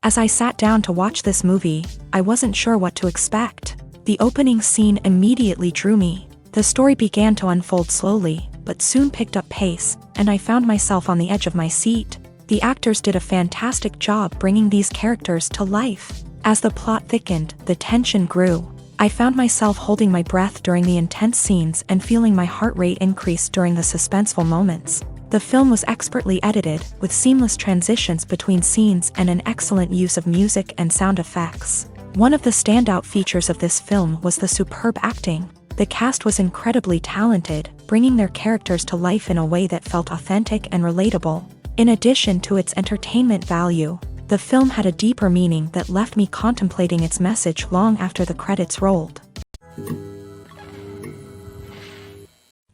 As I sat down to watch this movie, I wasn't sure what to expect. The opening scene immediately drew me. The story began to unfold slowly, but soon picked up pace, and I found myself on the edge of my seat. The actors did a fantastic job bringing these characters to life. As the plot thickened, the tension grew. I found myself holding my breath during the intense scenes and feeling my heart rate increase during the suspenseful moments. The film was expertly edited, with seamless transitions between scenes and an excellent use of music and sound effects. One of the standout features of this film was the superb acting. The cast was incredibly talented, bringing their characters to life in a way that felt authentic and relatable. In addition to its entertainment value, the film had a deeper meaning that left me contemplating its message long after the credits rolled.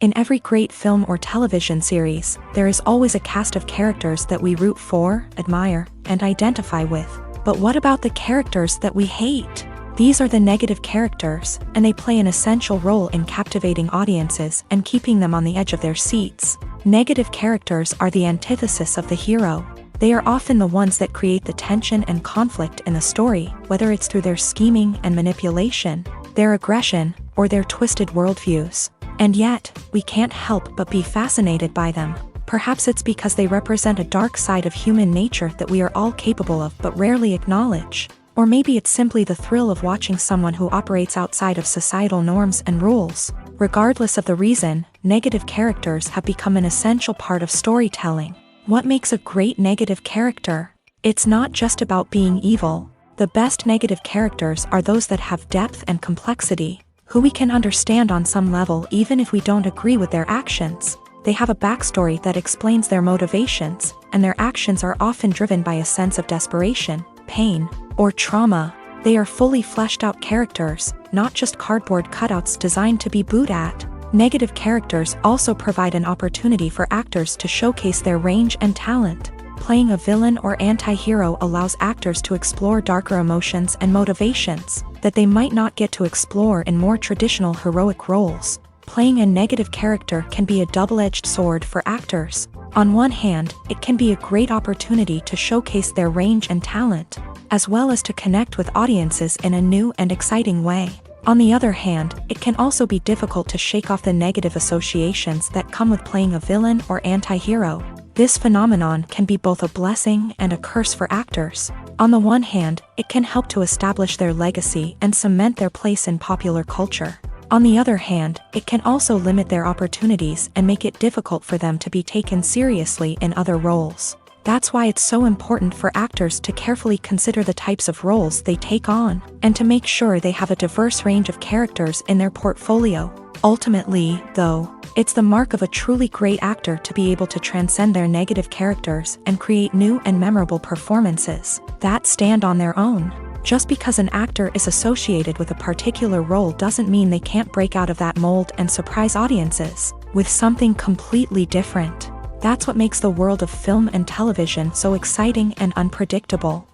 In every great film or television series, there is always a cast of characters that we root for, admire, and identify with. But what about the characters that we hate? These are the negative characters, and they play an essential role in captivating audiences and keeping them on the edge of their seats. Negative characters are the antithesis of the hero. They are often the ones that create the tension and conflict in the story, whether it's through their scheming and manipulation, their aggression, or their twisted worldviews. And yet, we can't help but be fascinated by them. Perhaps it's because they represent a dark side of human nature that we are all capable of but rarely acknowledge. Or maybe it's simply the thrill of watching someone who operates outside of societal norms and rules. Regardless of the reason, negative characters have become an essential part of storytelling. What makes a great negative character? It's not just about being evil. The best negative characters are those that have depth and complexity, who we can understand on some level even if we don't agree with their actions. They have a backstory that explains their motivations, and their actions are often driven by a sense of desperation, pain, or trauma. They are fully fleshed out characters, not just cardboard cutouts designed to be booed at. Negative characters also provide an opportunity for actors to showcase their range and talent. Playing a villain or anti-hero allows actors to explore darker emotions and motivations that they might not get to explore in more traditional heroic roles. Playing a negative character can be a double-edged sword for actors. On one hand, it can be a great opportunity to showcase their range and talent, as well as to connect with audiences in a new and exciting way. On the other hand, it can also be difficult to shake off the negative associations that come with playing a villain or anti-hero. This phenomenon can be both a blessing and a curse for actors. On the one hand, it can help to establish their legacy and cement their place in popular culture. On the other hand, it can also limit their opportunities and make it difficult for them to be taken seriously in other roles. That's why it's so important for actors to carefully consider the types of roles they take on, and to make sure they have a diverse range of characters in their portfolio. Ultimately, though, it's the mark of a truly great actor to be able to transcend their negative characters and create new and memorable performances that stand on their own. Just because an actor is associated with a particular role doesn't mean they can't break out of that mold and surprise audiences with something completely different. That's what makes the world of film and television so exciting and unpredictable.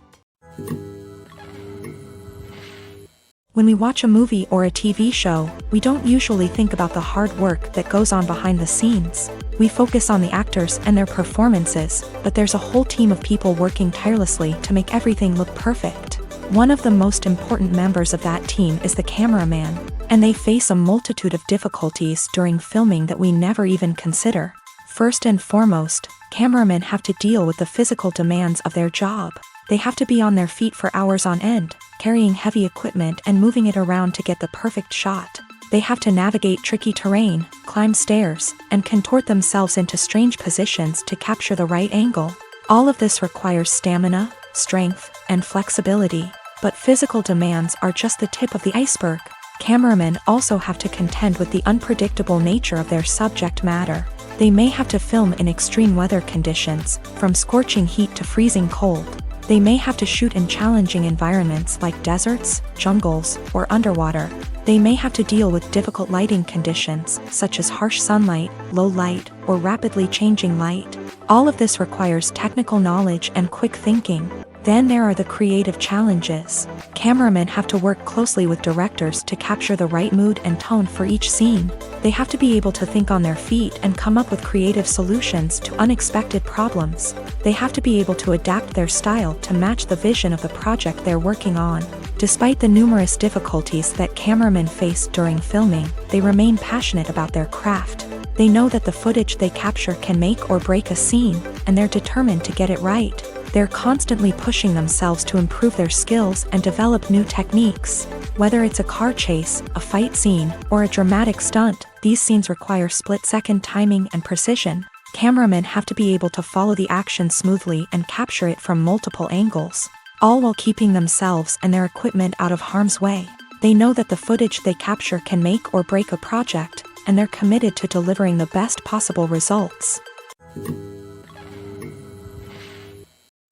When we watch a movie or a TV show, we don't usually think about the hard work that goes on behind the scenes. We focus on the actors and their performances, but there's a whole team of people working tirelessly to make everything look perfect. One of the most important members of that team is the cameraman, and they face a multitude of difficulties during filming that we never even consider. First and foremost, cameramen have to deal with the physical demands of their job. They have to be on their feet for hours on end, carrying heavy equipment and moving it around to get the perfect shot. They have to navigate tricky terrain, climb stairs, and contort themselves into strange positions to capture the right angle. All of this requires stamina, strength, and flexibility. But physical demands are just the tip of the iceberg. Cameramen also have to contend with the unpredictable nature of their subject matter. They may have to film in extreme weather conditions, from scorching heat to freezing cold. They may have to shoot in challenging environments like deserts, jungles, or underwater. They may have to deal with difficult lighting conditions, such as harsh sunlight, low light, or rapidly changing light. All of this requires technical knowledge and quick thinking. Then there are the creative challenges. Cameramen have to work closely with directors to capture the right mood and tone for each scene. They have to be able to think on their feet and come up with creative solutions to unexpected problems. They have to be able to adapt their style to match the vision of the project they're working on. Despite the numerous difficulties that cameramen face during filming, they remain passionate about their craft. They know that the footage they capture can make or break a scene, and they're determined to get it right. They're constantly pushing themselves to improve their skills and develop new techniques. Whether it's a car chase, a fight scene, or a dramatic stunt, these scenes require split-second timing and precision. Cameramen have to be able to follow the action smoothly and capture it from multiple angles, all while keeping themselves and their equipment out of harm's way. They know that the footage they capture can make or break a project, and they're committed to delivering the best possible results.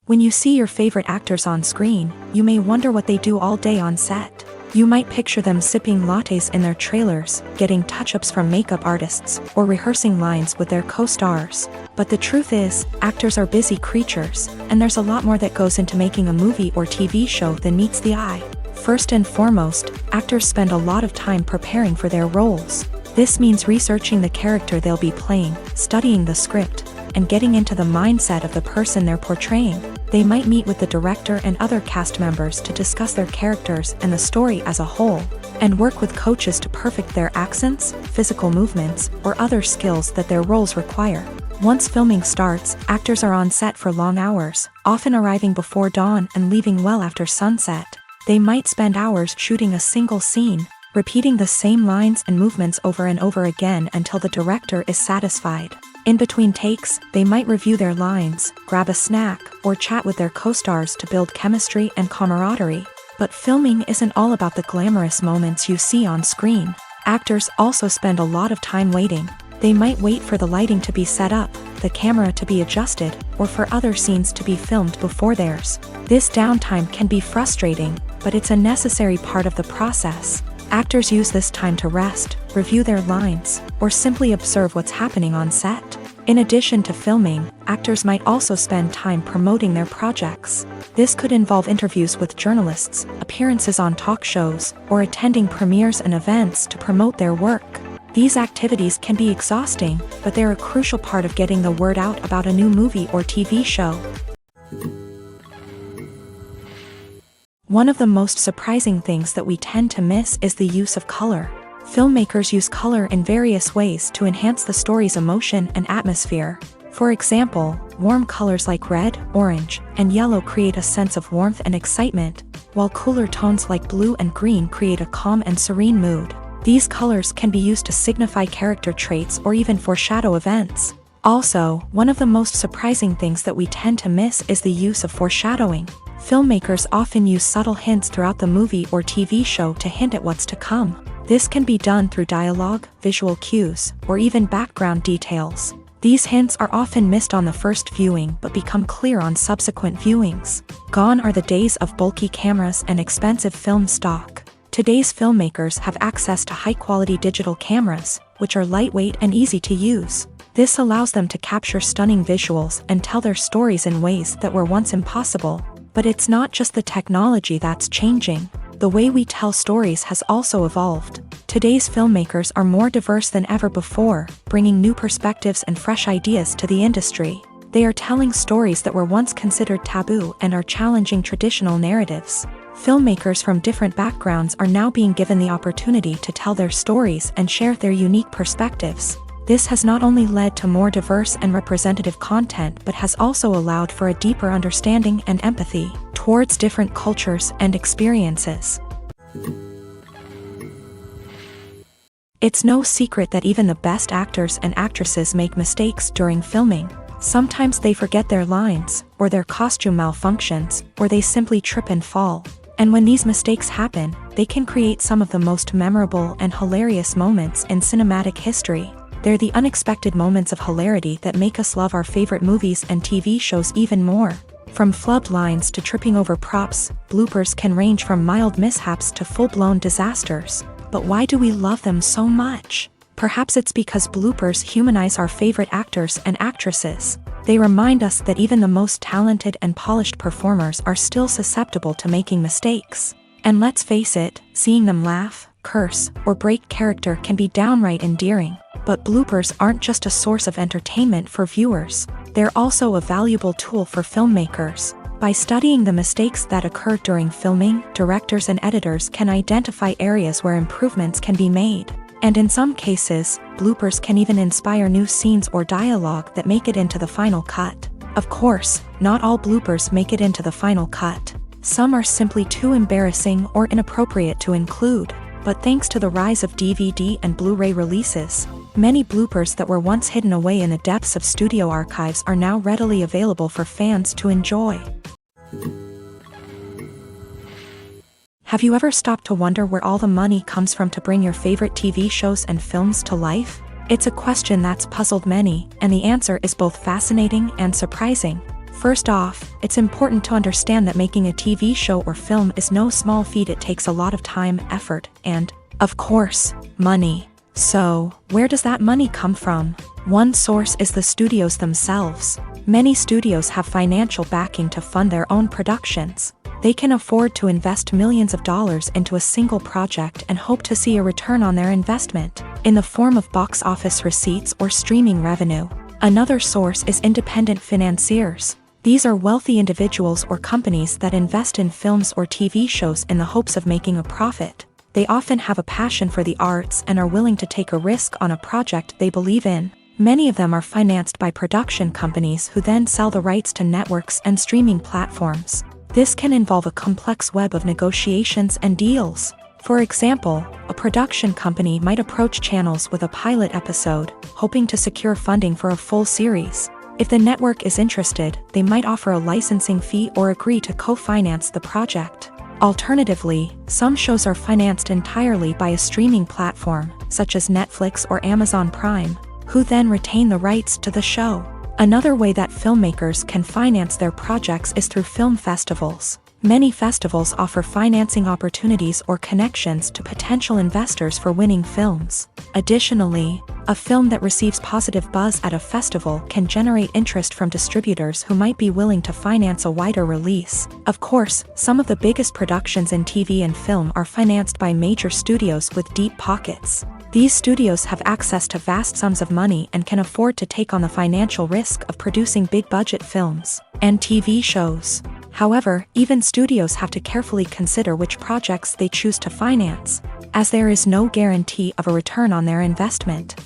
When you see your favorite actors on screen, you may wonder what they do all day on set. You might picture them sipping lattes in their trailers, getting touch-ups from makeup artists, or rehearsing lines with their co-stars. But the truth is, actors are busy creatures, and there's a lot more that goes into making a movie or TV show than meets the eye. First and foremost, actors spend a lot of time preparing for their roles. This means researching the character they'll be playing, studying the script, and getting into the mindset of the person they're portraying. They might meet with the director and other cast members to discuss their characters and the story as a whole, and work with coaches to perfect their accents, physical movements, or other skills that their roles require. Once filming starts, actors are on set for long hours, often arriving before dawn and leaving well after sunset. They might spend hours shooting a single scene, repeating the same lines and movements over and over again until the director is satisfied. In between takes, they might review their lines, grab a snack, or chat with their co-stars to build chemistry and camaraderie. But filming isn't all about the glamorous moments you see on screen. Actors also spend a lot of time waiting. They might wait for the lighting to be set up, the camera to be adjusted, or for other scenes to be filmed before theirs. This downtime can be frustrating, but it's a necessary part of the process. Actors use this time to rest, review their lines, or simply observe what's happening on set. In addition to filming, actors might also spend time promoting their projects. This could involve interviews with journalists, appearances on talk shows, or attending premieres and events to promote their work. These activities can be exhausting, but they're a crucial part of getting the word out about a new movie or TV show. One of the most surprising things that we tend to miss is the use of color. Filmmakers use color in various ways to enhance the story's emotion and atmosphere. For example, warm colors like red, orange, and yellow create a sense of warmth and excitement, while cooler tones like blue and green create a calm and serene mood. These colors can be used to signify character traits or even foreshadow events. Also, one of the most surprising things that we tend to miss is the use of foreshadowing. Filmmakers often use subtle hints throughout the movie or TV show to hint at what's to come. This can be done through dialogue, visual cues, or even background details. These hints are often missed on the first viewing but become clear on subsequent viewings. Gone are the days of bulky cameras and expensive film stock. Today's filmmakers have access to high-quality digital cameras, which are lightweight and easy to use. This allows them to capture stunning visuals and tell their stories in ways that were once impossible. But it's not just the technology that's changing. The way we tell stories has also evolved. Today's filmmakers are more diverse than ever before, bringing new perspectives and fresh ideas to the industry. They are telling stories that were once considered taboo and are challenging traditional narratives. Filmmakers from different backgrounds are now being given the opportunity to tell their stories and share their unique perspectives. This has not only led to more diverse and representative content but has also allowed for a deeper understanding and empathy towards different cultures and experiences. It's no secret that even the best actors and actresses make mistakes during filming. Sometimes they forget their lines, or their costume malfunctions, or they simply trip and fall. And when these mistakes happen, they can create some of the most memorable and hilarious moments in cinematic history. They're the unexpected moments of hilarity that make us love our favorite movies and TV shows even more. From flubbed lines to tripping over props, bloopers can range from mild mishaps to full-blown disasters. But why do we love them so much? Perhaps it's because bloopers humanize our favorite actors and actresses. They remind us that even the most talented and polished performers are still susceptible to making mistakes. And let's face it, seeing them laugh, curse, or break character can be downright endearing. But bloopers aren't just a source of entertainment for viewers. They're also a valuable tool for filmmakers. By studying the mistakes that occur during filming, directors and editors can identify areas where improvements can be made. And in some cases, bloopers can even inspire new scenes or dialogue that make it into the final cut. Of course, not all bloopers make it into the final cut. Some are simply too embarrassing or inappropriate to include. But thanks to the rise of DVD and Blu-ray releases, many bloopers that were once hidden away in the depths of studio archives are now readily available for fans to enjoy. Have you ever stopped to wonder where all the money comes from to bring your favorite TV shows and films to life? It's a question that's puzzled many, and the answer is both fascinating and surprising. First off, it's important to understand that making a TV show or film is no small feat. It takes a lot of time, effort, and, of course, money. So, where does that money come from? One source is the studios themselves. Many studios have financial backing to fund their own productions. They can afford to invest millions of dollars into a single project and hope to see a return on their investment, in the form of box office receipts or streaming revenue. Another source is independent financiers. These are wealthy individuals or companies that invest in films or TV shows in the hopes of making a profit. They often have a passion for the arts and are willing to take a risk on a project they believe in. Many of them are financed by production companies who then sell the rights to networks and streaming platforms. This can involve a complex web of negotiations and deals. For example, a production company might approach channels with a pilot episode, hoping to secure funding for a full series. If the network is interested, they might offer a licensing fee or agree to co-finance the project. Alternatively, some shows are financed entirely by a streaming platform, such as Netflix or Amazon Prime, who then retain the rights to the show. Another way that filmmakers can finance their projects is through film festivals. Many festivals offer financing opportunities or connections to potential investors for winning films. Additionally, a film that receives positive buzz at a festival can generate interest from distributors who might be willing to finance a wider release. Of course, some of the biggest productions in TV and film are financed by major studios with deep pockets. These studios have access to vast sums of money and can afford to take on the financial risk of producing big-budget films and TV shows. However, even studios have to carefully consider which projects they choose to finance, as there is no guarantee of a return on their investment.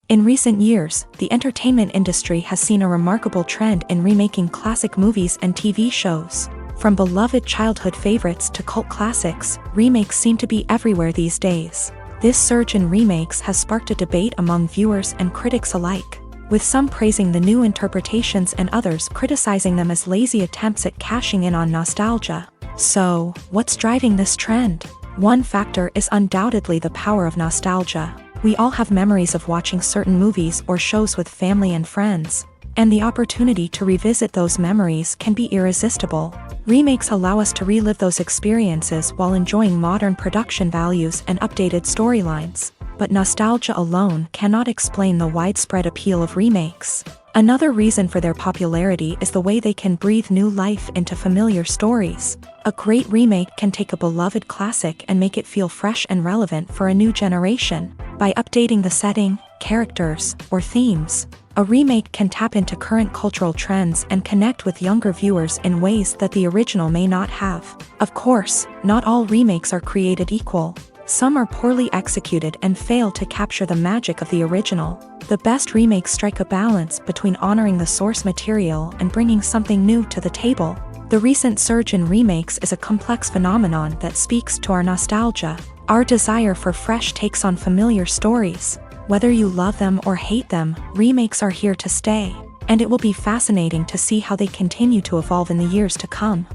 In recent years, the entertainment industry has seen a remarkable trend in remaking classic movies and TV shows. From beloved childhood favorites to cult classics, remakes seem to be everywhere these days. This surge in remakes has sparked a debate among viewers and critics alike, with some praising the new interpretations and others criticizing them as lazy attempts at cashing in on nostalgia. So, what's driving this trend? One factor is undoubtedly the power of nostalgia. We all have memories of watching certain movies or shows with family and friends, and the opportunity to revisit those memories can be irresistible. Remakes allow us to relive those experiences while enjoying modern production values and updated storylines. But nostalgia alone cannot explain the widespread appeal of remakes. Another reason for their popularity is the way they can breathe new life into familiar stories. A great remake can take a beloved classic and make it feel fresh and relevant for a new generation. By updating the setting, characters, or themes, a remake can tap into current cultural trends and connect with younger viewers in ways that the original may not have. Of course, not all remakes are created equal. Some are poorly executed and fail to capture the magic of the original. The best remakes strike a balance between honoring the source material and bringing something new to the table. The recent surge in remakes is a complex phenomenon that speaks to our nostalgia, our desire for fresh takes on familiar stories. Whether you love them or hate them, remakes are here to stay, and it will be fascinating to see how they continue to evolve in the years to come.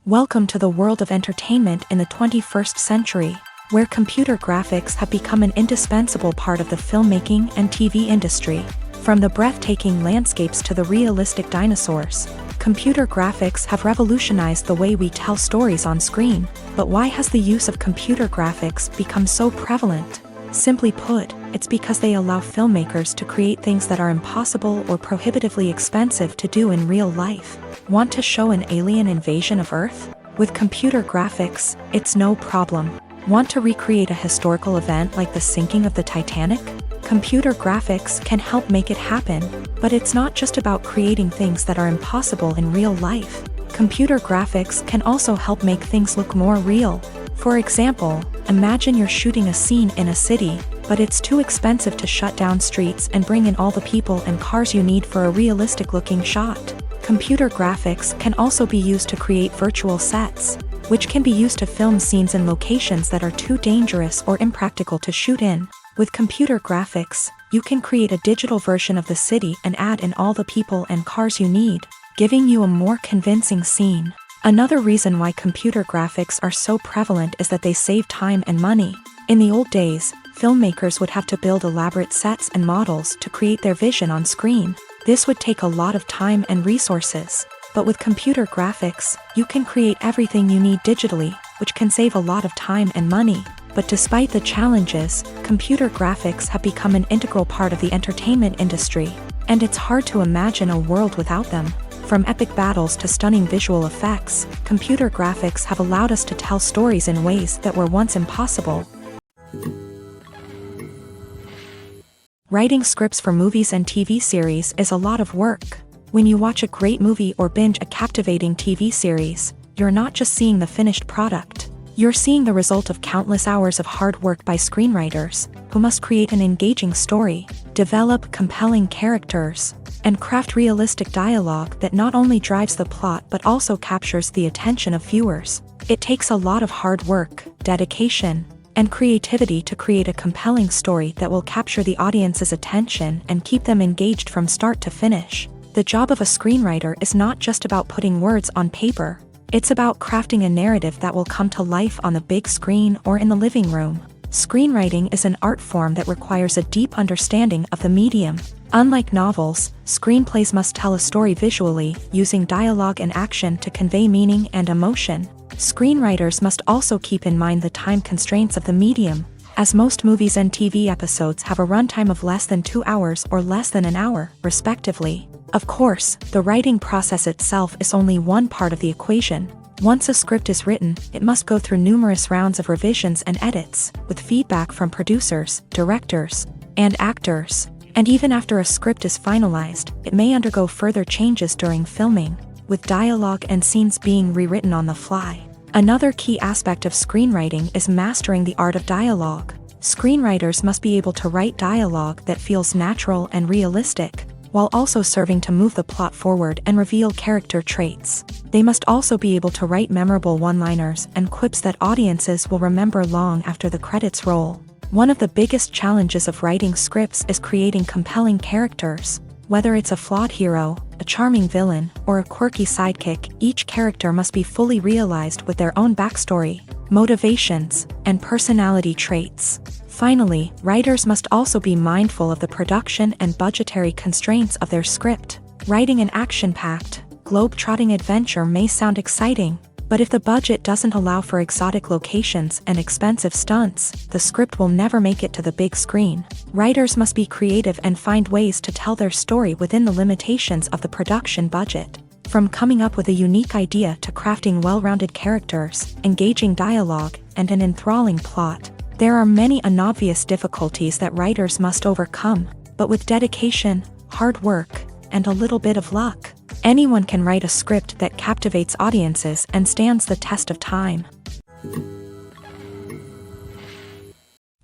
Welcome to the world of entertainment in the 21st century, where computer graphics have become an indispensable part of the filmmaking and TV industry. From the breathtaking landscapes to the realistic dinosaurs, computer graphics have revolutionized the way we tell stories on screen. But why has the use of computer graphics become so prevalent? Simply put, it's because they allow filmmakers to create things that are impossible or prohibitively expensive to do in real life. Want to show an alien invasion of Earth? With computer graphics, it's no problem. Want to recreate a historical event like the sinking of the Titanic? Computer graphics can help make it happen, but it's not just about creating things that are impossible in real life. Computer graphics can also help make things look more real. For example, imagine you're shooting a scene in a city, but it's too expensive to shut down streets and bring in all the people and cars you need for a realistic-looking shot. Computer graphics can also be used to create virtual sets, which can be used to film scenes in locations that are too dangerous or impractical to shoot in. With computer graphics, you can create a digital version of the city and add in all the people and cars you need, giving you a more convincing scene. Another reason why computer graphics are so prevalent is that they save time and money. In the old days, filmmakers would have to build elaborate sets and models to create their vision on screen. This would take a lot of time and resources. But with computer graphics, you can create everything you need digitally, which can save a lot of time and money. But despite the challenges, computer graphics have become an integral part of the entertainment industry, and it's hard to imagine a world without them. From epic battles to stunning visual effects, computer graphics have allowed us to tell stories in ways that were once impossible. Writing scripts for movies and TV series is a lot of work. When you watch a great movie or binge a captivating TV series, you're not just seeing the finished product. You're seeing the result of countless hours of hard work by screenwriters, who must create an engaging story, develop compelling characters, and craft realistic dialogue that not only drives the plot but also captures the attention of viewers. It takes a lot of hard work, dedication, and creativity to create a compelling story that will capture the audience's attention and keep them engaged from start to finish. The job of a screenwriter is not just about putting words on paper. It's about crafting a narrative that will come to life on the big screen or in the living room. Screenwriting is an art form that requires a deep understanding of the medium. Unlike novels, screenplays must tell a story visually, using dialogue and action to convey meaning and emotion. Screenwriters must also keep in mind the time constraints of the medium, as most movies and TV episodes have a runtime of less than 2 hours or less than an hour, respectively. Of course, the writing process itself is only one part of the equation. Once a script is written, it must go through numerous rounds of revisions and edits, with feedback from producers, directors, and actors. And even after a script is finalized, it may undergo further changes during filming, with dialogue and scenes being rewritten on the fly. Another key aspect of screenwriting is mastering the art of dialogue. Screenwriters must be able to write dialogue that feels natural and realistic, while also serving to move the plot forward and reveal character traits. They must also be able to write memorable one-liners and quips that audiences will remember long after the credits roll. One of the biggest challenges of writing scripts is creating compelling characters. Whether it's a flawed hero, a charming villain, or a quirky sidekick, each character must be fully realized with their own backstory, motivations, and personality traits. Finally, writers must also be mindful of the production and budgetary constraints of their script. Writing an action-packed, globe-trotting adventure may sound exciting, but if the budget doesn't allow for exotic locations and expensive stunts, the script will never make it to the big screen. Writers must be creative and find ways to tell their story within the limitations of the production budget. From coming up with a unique idea to crafting well-rounded characters, engaging dialogue, and an enthralling plot, there are many unobvious difficulties that writers must overcome, but with dedication, hard work, and a little bit of luck, anyone can write a script that captivates audiences and stands the test of time.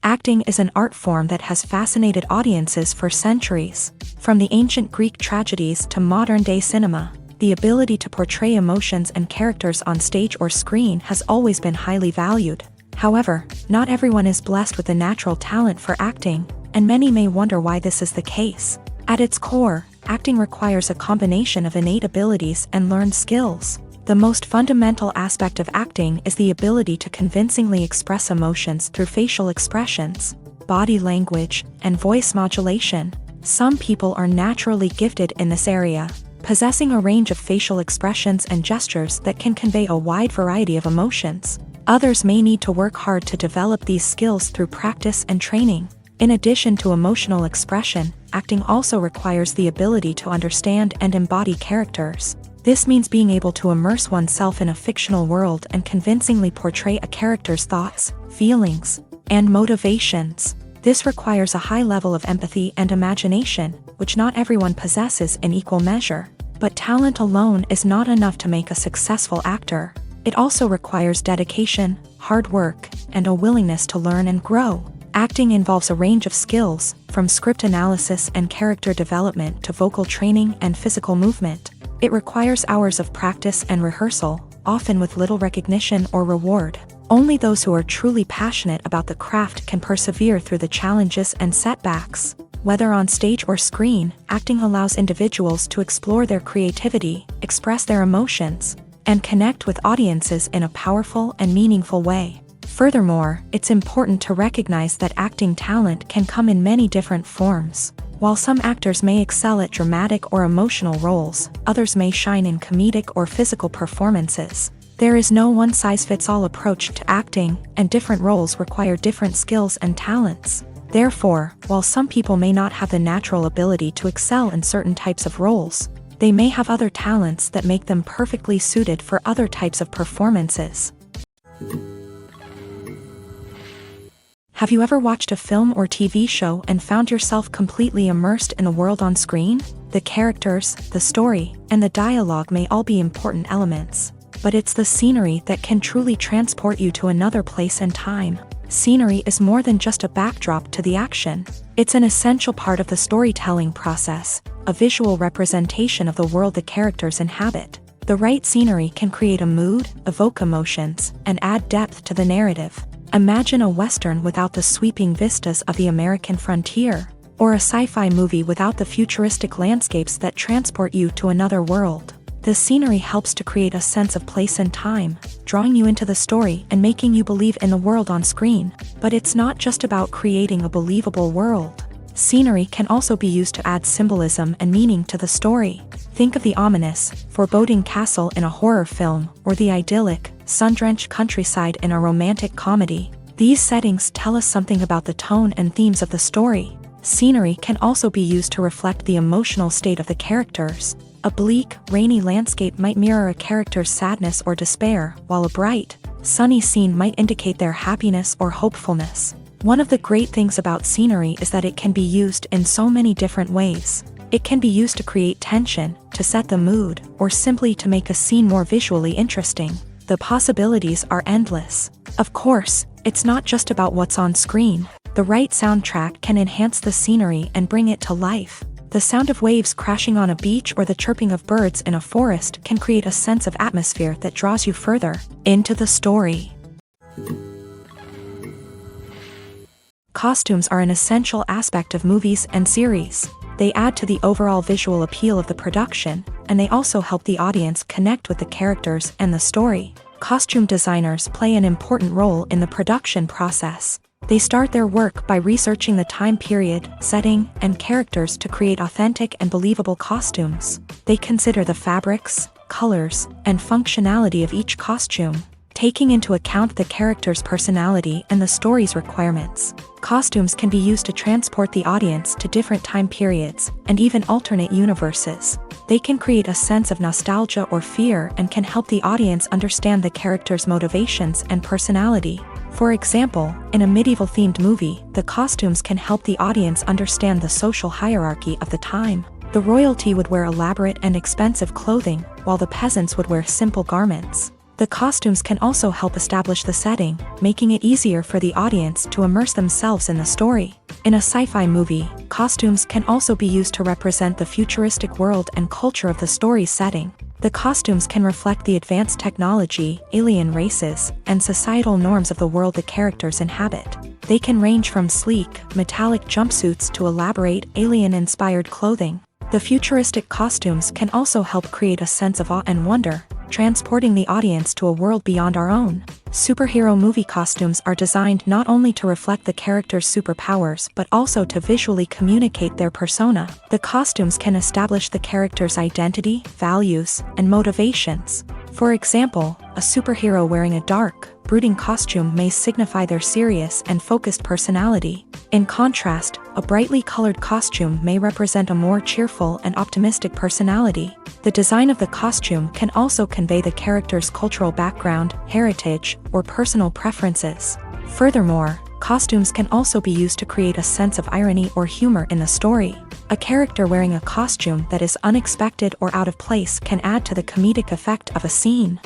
Acting is an art form that has fascinated audiences for centuries. From the ancient Greek tragedies to modern-day cinema, the ability to portray emotions and characters on stage or screen has always been highly valued. However, not everyone is blessed with a natural talent for acting, and many may wonder why this is the case. At its core, acting requires a combination of innate abilities and learned skills. The most fundamental aspect of acting is the ability to convincingly express emotions through facial expressions, body language, and voice modulation. Some people are naturally gifted in this area, possessing a range of facial expressions and gestures that can convey a wide variety of emotions. Others may need to work hard to develop these skills through practice and training. In addition to emotional expression, acting also requires the ability to understand and embody characters. This means being able to immerse oneself in a fictional world and convincingly portray a character's thoughts, feelings, and motivations. This requires a high level of empathy and imagination, which not everyone possesses in equal measure. But talent alone is not enough to make a successful actor. It also requires dedication, hard work, and a willingness to learn and grow. Acting involves a range of skills, from script analysis and character development to vocal training and physical movement. It requires hours of practice and rehearsal, often with little recognition or reward. Only those who are truly passionate about the craft can persevere through the challenges and setbacks. Whether on stage or screen, acting allows individuals to explore their creativity, express their emotions, and connect with audiences in a powerful and meaningful way. Furthermore, it's important to recognize that acting talent can come in many different forms. While some actors may excel at dramatic or emotional roles, others may shine in comedic or physical performances. There is no one-size-fits-all approach to acting, and different roles require different skills and talents. Therefore, while some people may not have the natural ability to excel in certain types of roles, they may have other talents that make them perfectly suited for other types of performances. Have you ever watched a film or TV show and found yourself completely immersed in the world on screen? The characters, the story, and the dialogue may all be important elements, but it's the scenery that can truly transport you to another place and time. Scenery is more than just a backdrop to the action. It's an essential part of the storytelling process, a visual representation of the world the characters inhabit. The right scenery can create a mood, evoke emotions, and add depth to the narrative. Imagine a Western without the sweeping vistas of the American frontier, or a sci-fi movie without the futuristic landscapes that transport you to another world. The scenery helps to create a sense of place and time, drawing you into the story and making you believe in the world on screen. But it's not just about creating a believable world. Scenery can also be used to add symbolism and meaning to the story. Think of the ominous, foreboding castle in a horror film, or the idyllic, sun-drenched countryside in a romantic comedy. These settings tell us something about the tone and themes of the story. Scenery can also be used to reflect the emotional state of the characters. A bleak, rainy landscape might mirror a character's sadness or despair, while a bright, sunny scene might indicate their happiness or hopefulness. One of the great things about scenery is that it can be used in so many different ways. It can be used to create tension, to set the mood, or simply to make a scene more visually interesting. The possibilities are endless. Of course, it's not just about what's on screen. The right soundtrack can enhance the scenery and bring it to life. The sound of waves crashing on a beach or the chirping of birds in a forest can create a sense of atmosphere that draws you further into the story. Costumes are an essential aspect of movies and series. They add to the overall visual appeal of the production, and they also help the audience connect with the characters and the story. Costume designers play an important role in the production process. They start their work by researching the time period, setting, and characters to create authentic and believable costumes. They consider the fabrics, colors, and functionality of each costume, taking into account the character's personality and the story's requirements. Costumes can be used to transport the audience to different time periods, and even alternate universes. They can create a sense of nostalgia or fear and can help the audience understand the character's motivations and personality. For example, in a medieval-themed movie, the costumes can help the audience understand the social hierarchy of the time. The royalty would wear elaborate and expensive clothing, while the peasants would wear simple garments. The costumes can also help establish the setting, making it easier for the audience to immerse themselves in the story. In a sci-fi movie, costumes can also be used to represent the futuristic world and culture of the story's setting. The costumes can reflect the advanced technology, alien races, and societal norms of the world the characters inhabit. They can range from sleek, metallic jumpsuits to elaborate, alien-inspired clothing. The futuristic costumes can also help create a sense of awe and wonder, transporting the audience to a world beyond our own. Superhero movie costumes are designed not only to reflect the character's superpowers but also to visually communicate their persona. The costumes can establish the character's identity, values, and motivations. For example, a superhero wearing a dark, brooding costume may signify their serious and focused personality. In contrast, a brightly colored costume may represent a more cheerful and optimistic personality. The design of the costume can also convey the character's cultural background, heritage, or personal preferences. Furthermore, costumes can also be used to create a sense of irony or humor in the story. A character wearing a costume that is unexpected or out of place can add to the comedic effect of a scene.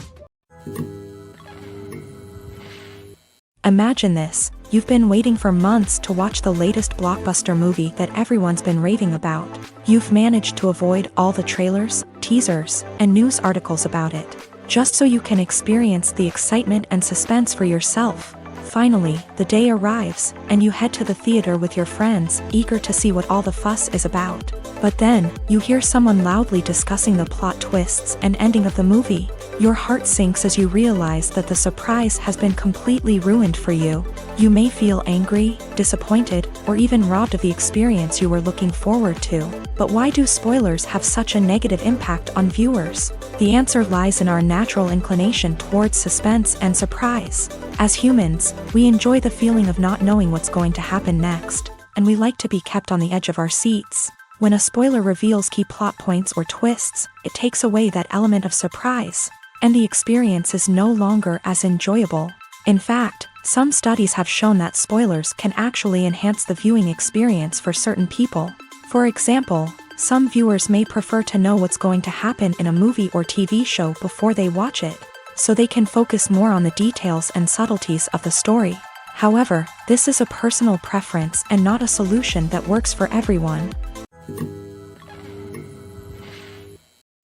Imagine this: you've been waiting for months to watch the latest blockbuster movie that everyone's been raving about. You've managed to avoid all the trailers, teasers, and news articles about it, just so you can experience the excitement and suspense for yourself. Finally, the day arrives, and you head to the theater with your friends, eager to see what all the fuss is about. But then, you hear someone loudly discussing the plot twists and ending of the movie. Your heart sinks as you realize that the surprise has been completely ruined for you. You may feel angry, disappointed, or even robbed of the experience you were looking forward to. But why do spoilers have such a negative impact on viewers? The answer lies in our natural inclination towards suspense and surprise. As humans, we enjoy the feeling of not knowing what's going to happen next, and we like to be kept on the edge of our seats. When a spoiler reveals key plot points or twists, it takes away that element of surprise, and the experience is no longer as enjoyable. In fact, some studies have shown that spoilers can actually enhance the viewing experience for certain people. For example, some viewers may prefer to know what's going to happen in a movie or TV show before they watch it, so they can focus more on the details and subtleties of the story. However, this is a personal preference and not a solution that works for everyone.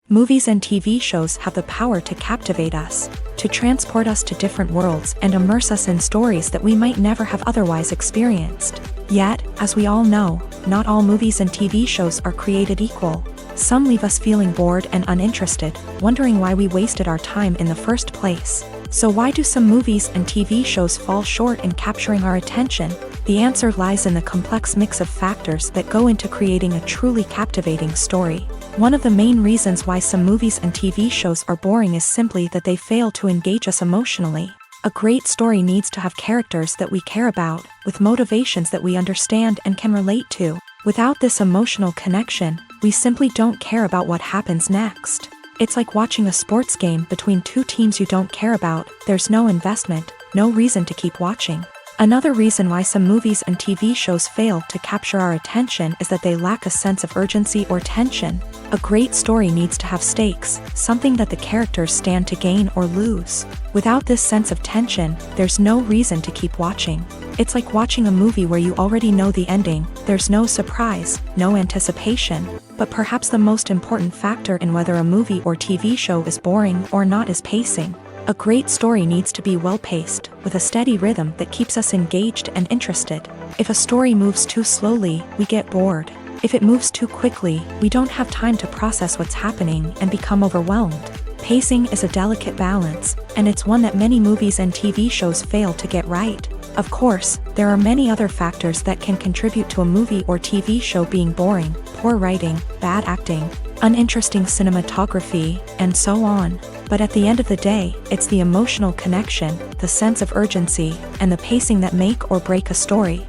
Movies and TV shows have the power to captivate us, to transport us to different worlds and immerse us in stories that we might never have otherwise experienced. Yet, as we all know, not all movies and TV shows are created equal. Some leave us feeling bored and uninterested, wondering why we wasted our time in the first place. So why do some movies and TV shows fall short in capturing our attention? The answer lies in the complex mix of factors that go into creating a truly captivating story. One of the main reasons why some movies and TV shows are boring is simply that they fail to engage us emotionally. A great story needs to have characters that we care about, with motivations that we understand and can relate to. Without this emotional connection, we simply don't care about what happens next. It's like watching a sports game between two teams you don't care about. There's no investment, no reason to keep watching. Another reason why some movies and TV shows fail to capture our attention is that they lack a sense of urgency or tension. A great story needs to have stakes, something that the characters stand to gain or lose. Without this sense of tension, there's no reason to keep watching. It's like watching a movie where you already know the ending. There's no surprise, no anticipation. But perhaps the most important factor in whether a movie or TV show is boring or not is pacing. A great story needs to be well-paced, with a steady rhythm that keeps us engaged and interested. If a story moves too slowly, we get bored. If it moves too quickly, we don't have time to process what's happening and become overwhelmed. Pacing is a delicate balance, and it's one that many movies and TV shows fail to get right. Of course, there are many other factors that can contribute to a movie or TV show being boring: poor writing, bad acting, uninteresting cinematography, and so on. But at the end of the day, it's the emotional connection, the sense of urgency, and the pacing that make or break a story.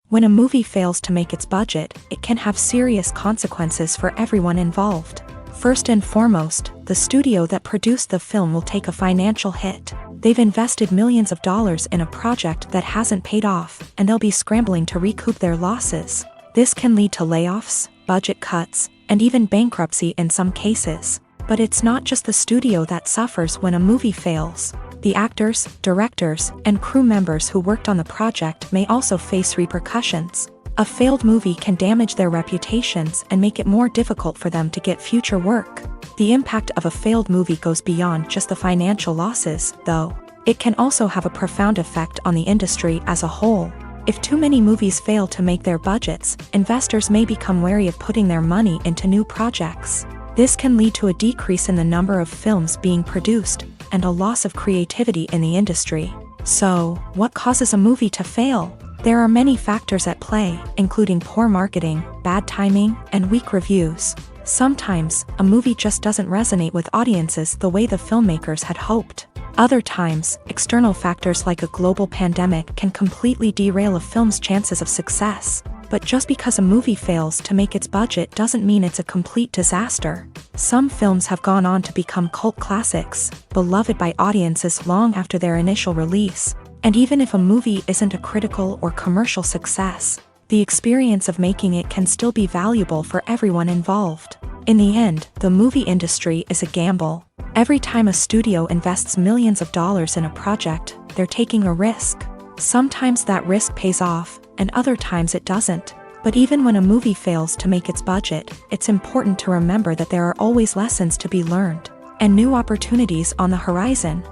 When a movie fails to make its budget, it can have serious consequences for everyone involved. First and foremost, the studio that produced the film will take a financial hit. They've invested millions of dollars in a project that hasn't paid off, and they'll be scrambling to recoup their losses. This can lead to layoffs, budget cuts, and even bankruptcy in some cases. But it's not just the studio that suffers when a movie fails. The actors, directors, and crew members who worked on the project may also face repercussions. A failed movie can damage their reputations and make it more difficult for them to get future work. The impact of a failed movie goes beyond just the financial losses, though. It can also have a profound effect on the industry as a whole. If too many movies fail to make their budgets, investors may become wary of putting their money into new projects. This can lead to a decrease in the number of films being produced, and a loss of creativity in the industry. So, what causes a movie to fail? There are many factors at play, including poor marketing, bad timing, and weak reviews. Sometimes, a movie just doesn't resonate with audiences the way the filmmakers had hoped. Other times, external factors like a global pandemic can completely derail a film's chances of success. But just because a movie fails to make its budget doesn't mean it's a complete disaster. Some films have gone on to become cult classics, beloved by audiences long after their initial release. And even if a movie isn't a critical or commercial success, the experience of making it can still be valuable for everyone involved. In the end, the movie industry is a gamble. Every time a studio invests millions of dollars in a project, they're taking a risk. Sometimes that risk pays off, and other times it doesn't. But even when a movie fails to make its budget, it's important to remember that there are always lessons to be learned, and new opportunities on the horizon.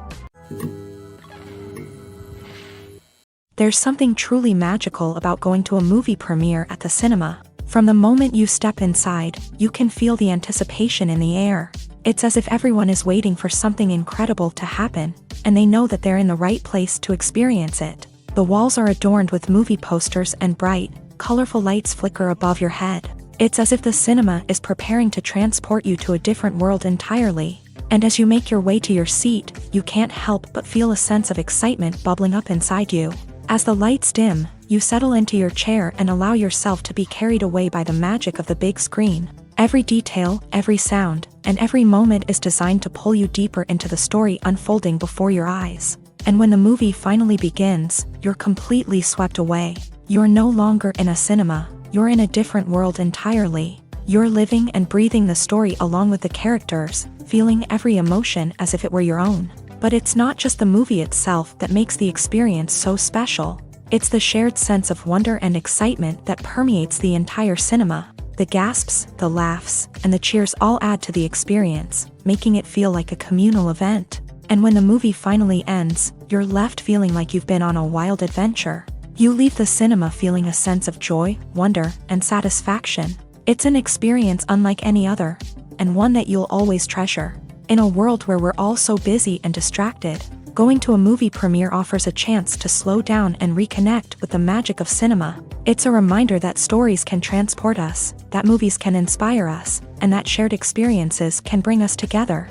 There's something truly magical about going to a movie premiere at the cinema. From the moment you step inside, you can feel the anticipation in the air. It's as if everyone is waiting for something incredible to happen, and they know that they're in the right place to experience it. The walls are adorned with movie posters and bright, colorful lights flicker above your head. It's as if the cinema is preparing to transport you to a different world entirely. And as you make your way to your seat, you can't help but feel a sense of excitement bubbling up inside you. As the lights dim, you settle into your chair and allow yourself to be carried away by the magic of the big screen. Every detail, every sound, and every moment is designed to pull you deeper into the story unfolding before your eyes. And when the movie finally begins, you're completely swept away. You're no longer in a cinema, you're in a different world entirely. You're living and breathing the story along with the characters, feeling every emotion as if it were your own. But it's not just the movie itself that makes the experience so special. It's the shared sense of wonder and excitement that permeates the entire cinema. The gasps, the laughs, and the cheers all add to the experience, making it feel like a communal event. And when the movie finally ends, you're left feeling like you've been on a wild adventure. You leave the cinema feeling a sense of joy, wonder, and satisfaction. It's an experience unlike any other, and one that you'll always treasure. In a world where we're all so busy and distracted, going to a movie premiere offers a chance to slow down and reconnect with the magic of cinema. It's a reminder that stories can transport us, that movies can inspire us, and that shared experiences can bring us together.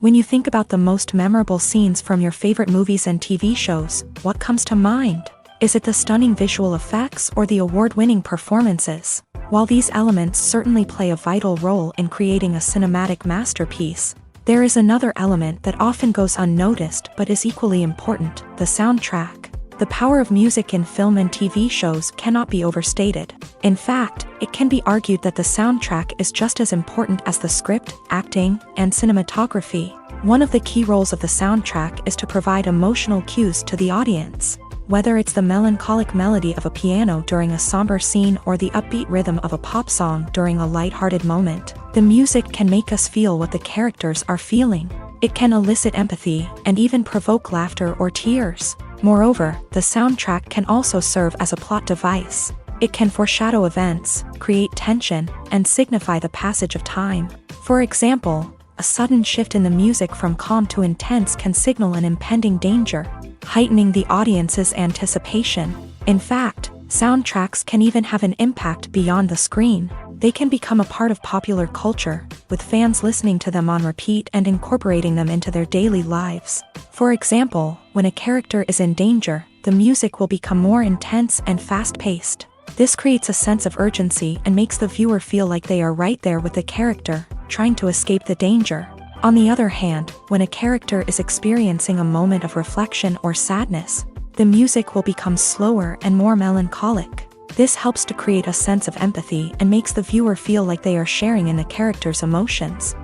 When you think about the most memorable scenes from your favorite movies and TV shows, what comes to mind? Is it the stunning visual effects or the award-winning performances? While these elements certainly play a vital role in creating a cinematic masterpiece, there is another element that often goes unnoticed but is equally important: the soundtrack. The power of music in film and TV shows cannot be overstated. In fact, it can be argued that the soundtrack is just as important as the script, acting, and cinematography. One of the key roles of the soundtrack is to provide emotional cues to the audience. Whether it's the melancholic melody of a piano during a somber scene or the upbeat rhythm of a pop song during a lighthearted moment, the music can make us feel what the characters are feeling. It can elicit empathy and even provoke laughter or tears. Moreover, the soundtrack can also serve as a plot device. It can foreshadow events, create tension, and signify the passage of time. For example, a sudden shift in the music from calm to intense can signal an impending danger, heightening the audience's anticipation. In fact, soundtracks can even have an impact beyond the screen. They can become a part of popular culture, with fans listening to them on repeat and incorporating them into their daily lives. For example, when a character is in danger, the music will become more intense and fast-paced. This creates a sense of urgency and makes the viewer feel like they are right there with the character, trying to escape the danger. On the other hand, when a character is experiencing a moment of reflection or sadness, the music will become slower and more melancholic. This helps to create a sense of empathy and makes the viewer feel like they are sharing in the character's emotions.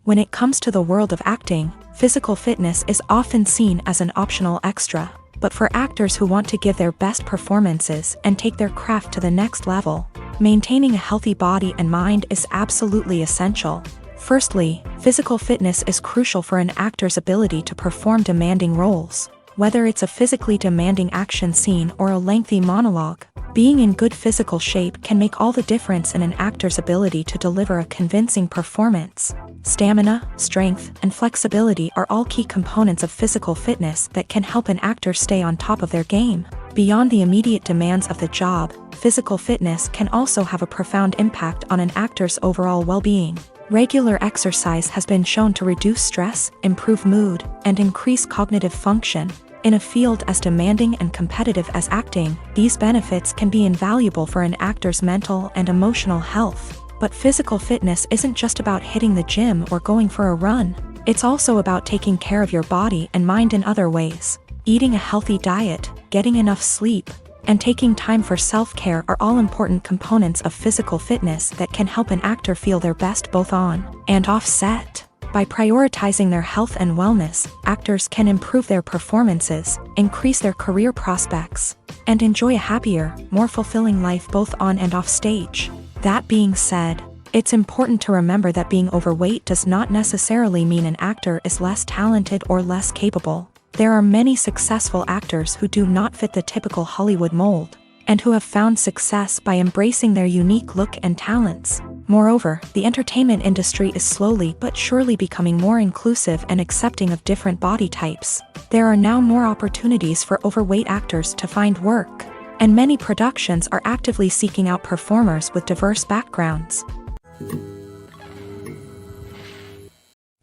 When it comes to the world of acting, physical fitness is often seen as an optional extra. But for actors who want to give their best performances and take their craft to the next level, maintaining a healthy body and mind is absolutely essential. Firstly, physical fitness is crucial for an actor's ability to perform demanding roles. Whether it's a physically demanding action scene or a lengthy monologue, being in good physical shape can make all the difference in an actor's ability to deliver a convincing performance. Stamina, strength, and flexibility are all key components of physical fitness that can help an actor stay on top of their game. Beyond the immediate demands of the job, physical fitness can also have a profound impact on an actor's overall well-being. Regular exercise has been shown to reduce stress, improve mood, and increase cognitive function. In a field as demanding and competitive as acting, these benefits can be invaluable for an actor's mental and emotional health. But physical fitness isn't just about hitting the gym or going for a run. It's also about taking care of your body and mind in other ways. Eating a healthy diet, getting enough sleep, and taking time for self-care are all important components of physical fitness that can help an actor feel their best both on and off set. By prioritizing their health and wellness, actors can improve their performances, increase their career prospects, and enjoy a happier, more fulfilling life both on and off stage. That being said, it's important to remember that being overweight does not necessarily mean an actor is less talented or less capable. There are many successful actors who do not fit the typical Hollywood mold, and who have found success by embracing their unique look and talents. Moreover, the entertainment industry is slowly but surely becoming more inclusive and accepting of different body types. There are now more opportunities for overweight actors to find work, and many productions are actively seeking out performers with diverse backgrounds.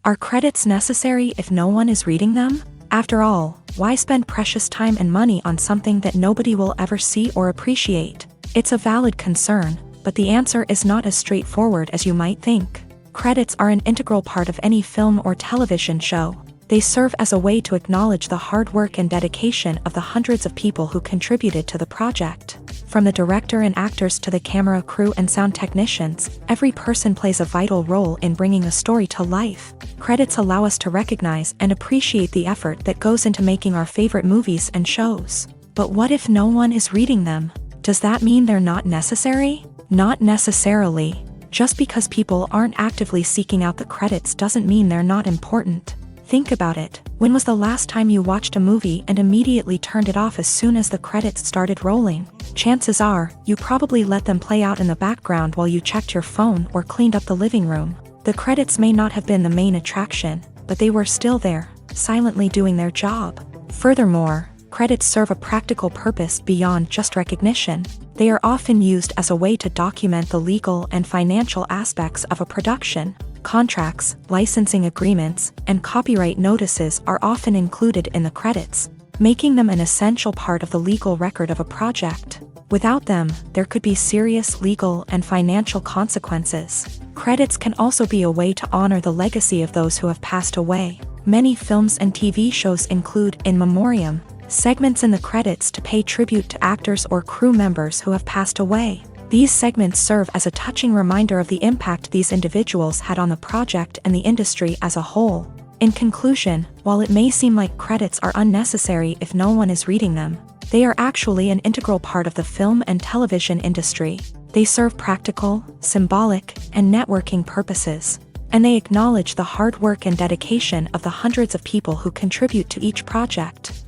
Are credits necessary if no one is reading them? After all, why spend precious time and money on something that nobody will ever see or appreciate? It's a valid concern, but the answer is not as straightforward as you might think. Credits are an integral part of any film or television show. They serve as a way to acknowledge the hard work and dedication of the hundreds of people who contributed to the project. From the director and actors to the camera crew and sound technicians, every person plays a vital role in bringing a story to life. Credits allow us to recognize and appreciate the effort that goes into making our favorite movies and shows. But what if no one is reading them? Does that mean they're not necessary? Not necessarily. Just because people aren't actively seeking out the credits doesn't mean they're not important. Think about it. When was the last time you watched a movie and immediately turned it off as soon as the credits started rolling? Chances are, you probably let them play out in the background while you checked your phone or cleaned up the living room. The credits may not have been the main attraction, but they were still there, silently doing their job. Furthermore, credits serve a practical purpose beyond just recognition. They are often used as a way to document the legal and financial aspects of a production. Contracts, licensing agreements, and copyright notices are often included in the credits, making them an essential part of the legal record of a project. Without them, there could be serious legal and financial consequences. Credits can also be a way to honor the legacy of those who have passed away. Many films and TV shows include in memoriam segments in the credits to pay tribute to actors or crew members who have passed away. These segments serve as a touching reminder of the impact these individuals had on the project and the industry as a whole. In conclusion, while it may seem like credits are unnecessary if no one is reading them, they are actually an integral part of the film and television industry. They serve practical, symbolic, and networking purposes, and they acknowledge the hard work and dedication of the hundreds of people who contribute to each project.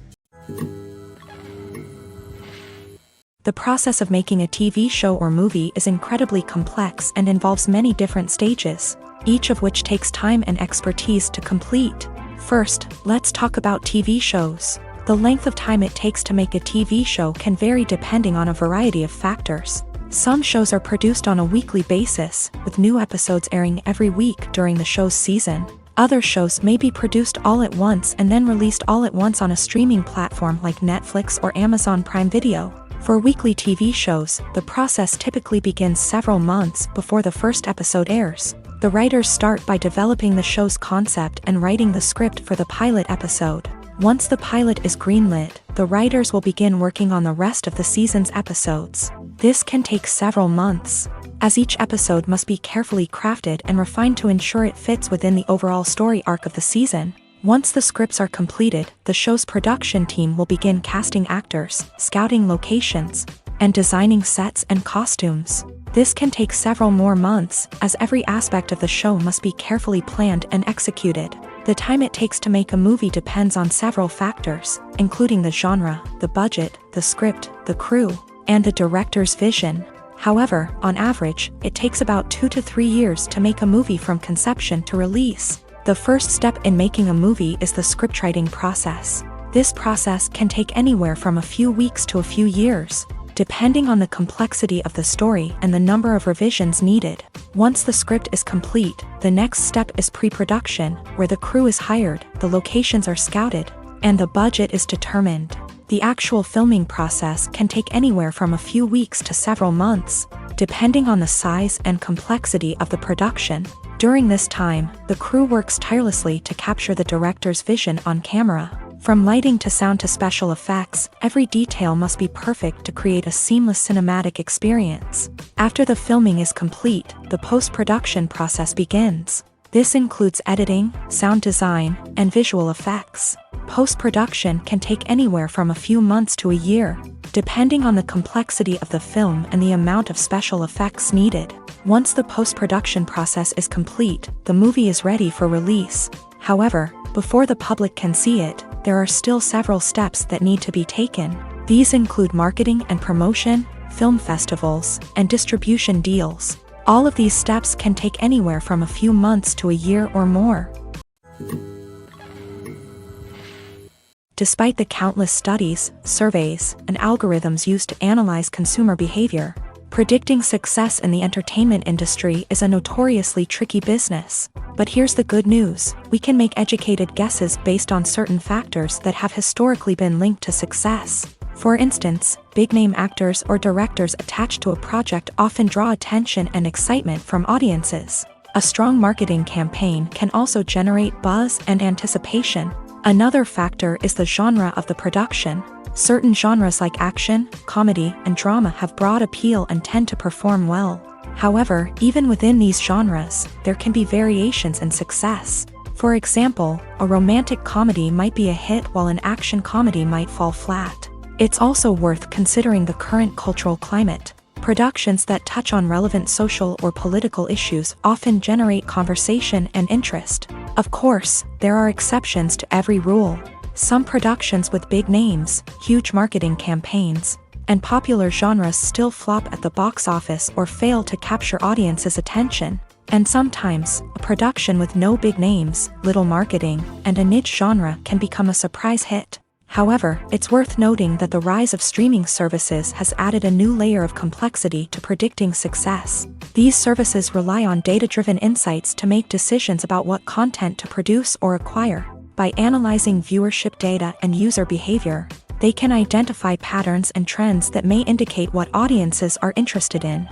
The process of making a TV show or movie is incredibly complex and involves many different stages, each of which takes time and expertise to complete. First, let's talk about TV shows. The length of time it takes to make a TV show can vary depending on a variety of factors. Some shows are produced on a weekly basis, with new episodes airing every week during the show's season. Other shows may be produced all at once and then released all at once on a streaming platform like Netflix or Amazon Prime Video. For weekly TV shows, the process typically begins several months before the first episode airs. The writers start by developing the show's concept and writing the script for the pilot episode. Once the pilot is greenlit, the writers will begin working on the rest of the season's episodes. This can take several months, as each episode must be carefully crafted and refined to ensure it fits within the overall story arc of the season. Once the scripts are completed, the show's production team will begin casting actors, scouting locations, and designing sets and costumes. This can take several more months, as every aspect of the show must be carefully planned and executed. The time it takes to make a movie depends on several factors, including the genre, the budget, the script, the crew, and the director's vision. However, on average, it takes about 2 to 3 years to make a movie from conception to release. The first step in making a movie is the scriptwriting process. This process can take anywhere from a few weeks to a few years, depending on the complexity of the story and the number of revisions needed. Once the script is complete, the next step is pre-production, where the crew is hired, the locations are scouted, and the budget is determined. The actual filming process can take anywhere from a few weeks to several months, depending on the size and complexity of the production. During this time, the crew works tirelessly to capture the director's vision on camera. From lighting to sound to special effects, every detail must be perfect to create a seamless cinematic experience. After the filming is complete, the post-production process begins. This includes editing, sound design, and visual effects. Post-production can take anywhere from a few months to a year, depending on the complexity of the film and the amount of special effects needed. Once the post-production process is complete, the movie is ready for release. However, before the public can see it, there are still several steps that need to be taken. These include marketing and promotion, film festivals, and distribution deals. All of these steps can take anywhere from a few months to a year or more. Despite the countless studies, surveys, and algorithms used to analyze consumer behavior, predicting success in the entertainment industry is a notoriously tricky business. But here's the good news: we can make educated guesses based on certain factors that have historically been linked to success. For instance, big-name actors or directors attached to a project often draw attention and excitement from audiences. A strong marketing campaign can also generate buzz and anticipation. Another factor is the genre of the production. Certain genres like action, comedy, and drama have broad appeal and tend to perform well. However, even within these genres, there can be variations in success. For example, a romantic comedy might be a hit while an action comedy might fall flat. It's also worth considering the current cultural climate. Productions that touch on relevant social or political issues often generate conversation and interest. Of course, there are exceptions to every rule. Some productions with big names, huge marketing campaigns, and popular genres still flop at the box office or fail to capture audiences' attention. And sometimes, a production with no big names, little marketing, and a niche genre can become a surprise hit. However, it's worth noting that the rise of streaming services has added a new layer of complexity to predicting success. These services rely on data-driven insights to make decisions about what content to produce or acquire. By analyzing viewership data and user behavior, they can identify patterns and trends that may indicate what audiences are interested in.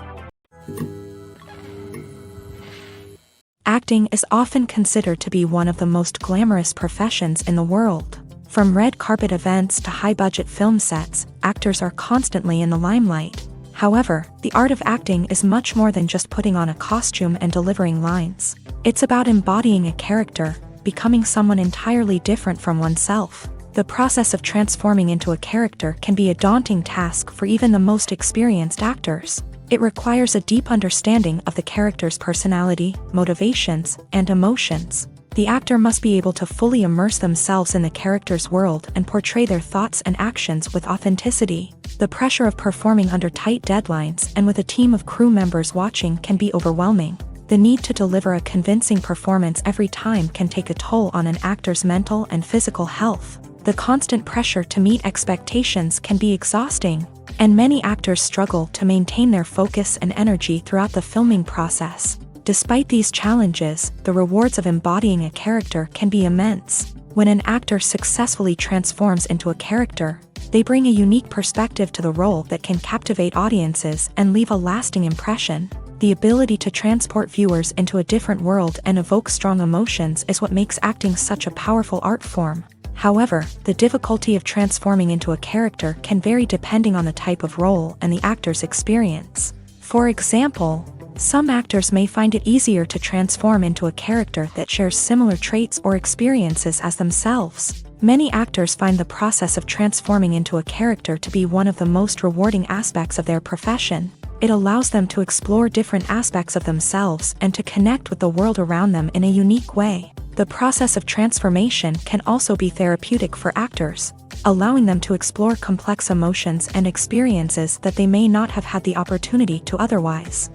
Acting is often considered to be one of the most glamorous professions in the world. From red carpet events to high-budget film sets, actors are constantly in the limelight. However, the art of acting is much more than just putting on a costume and delivering lines. It's about embodying a character, becoming someone entirely different from oneself. The process of transforming into a character can be a daunting task for even the most experienced actors. It requires a deep understanding of the character's personality, motivations, and emotions. The actor must be able to fully immerse themselves in the character's world and portray their thoughts and actions with authenticity. The pressure of performing under tight deadlines and with a team of crew members watching can be overwhelming. The need to deliver a convincing performance every time can take a toll on an actor's mental and physical health. The constant pressure to meet expectations can be exhausting, and many actors struggle to maintain their focus and energy throughout the filming process. Despite these challenges, the rewards of embodying a character can be immense. When an actor successfully transforms into a character, they bring a unique perspective to the role that can captivate audiences and leave a lasting impression. The ability to transport viewers into a different world and evoke strong emotions is what makes acting such a powerful art form. However, the difficulty of transforming into a character can vary depending on the type of role and the actor's experience. For example, some actors may find it easier to transform into a character that shares similar traits or experiences as themselves. Many actors find the process of transforming into a character to be one of the most rewarding aspects of their profession. It allows them to explore different aspects of themselves and to connect with the world around them in a unique way. The process of transformation can also be therapeutic for actors, allowing them to explore complex emotions and experiences that they may not have had the opportunity to otherwise.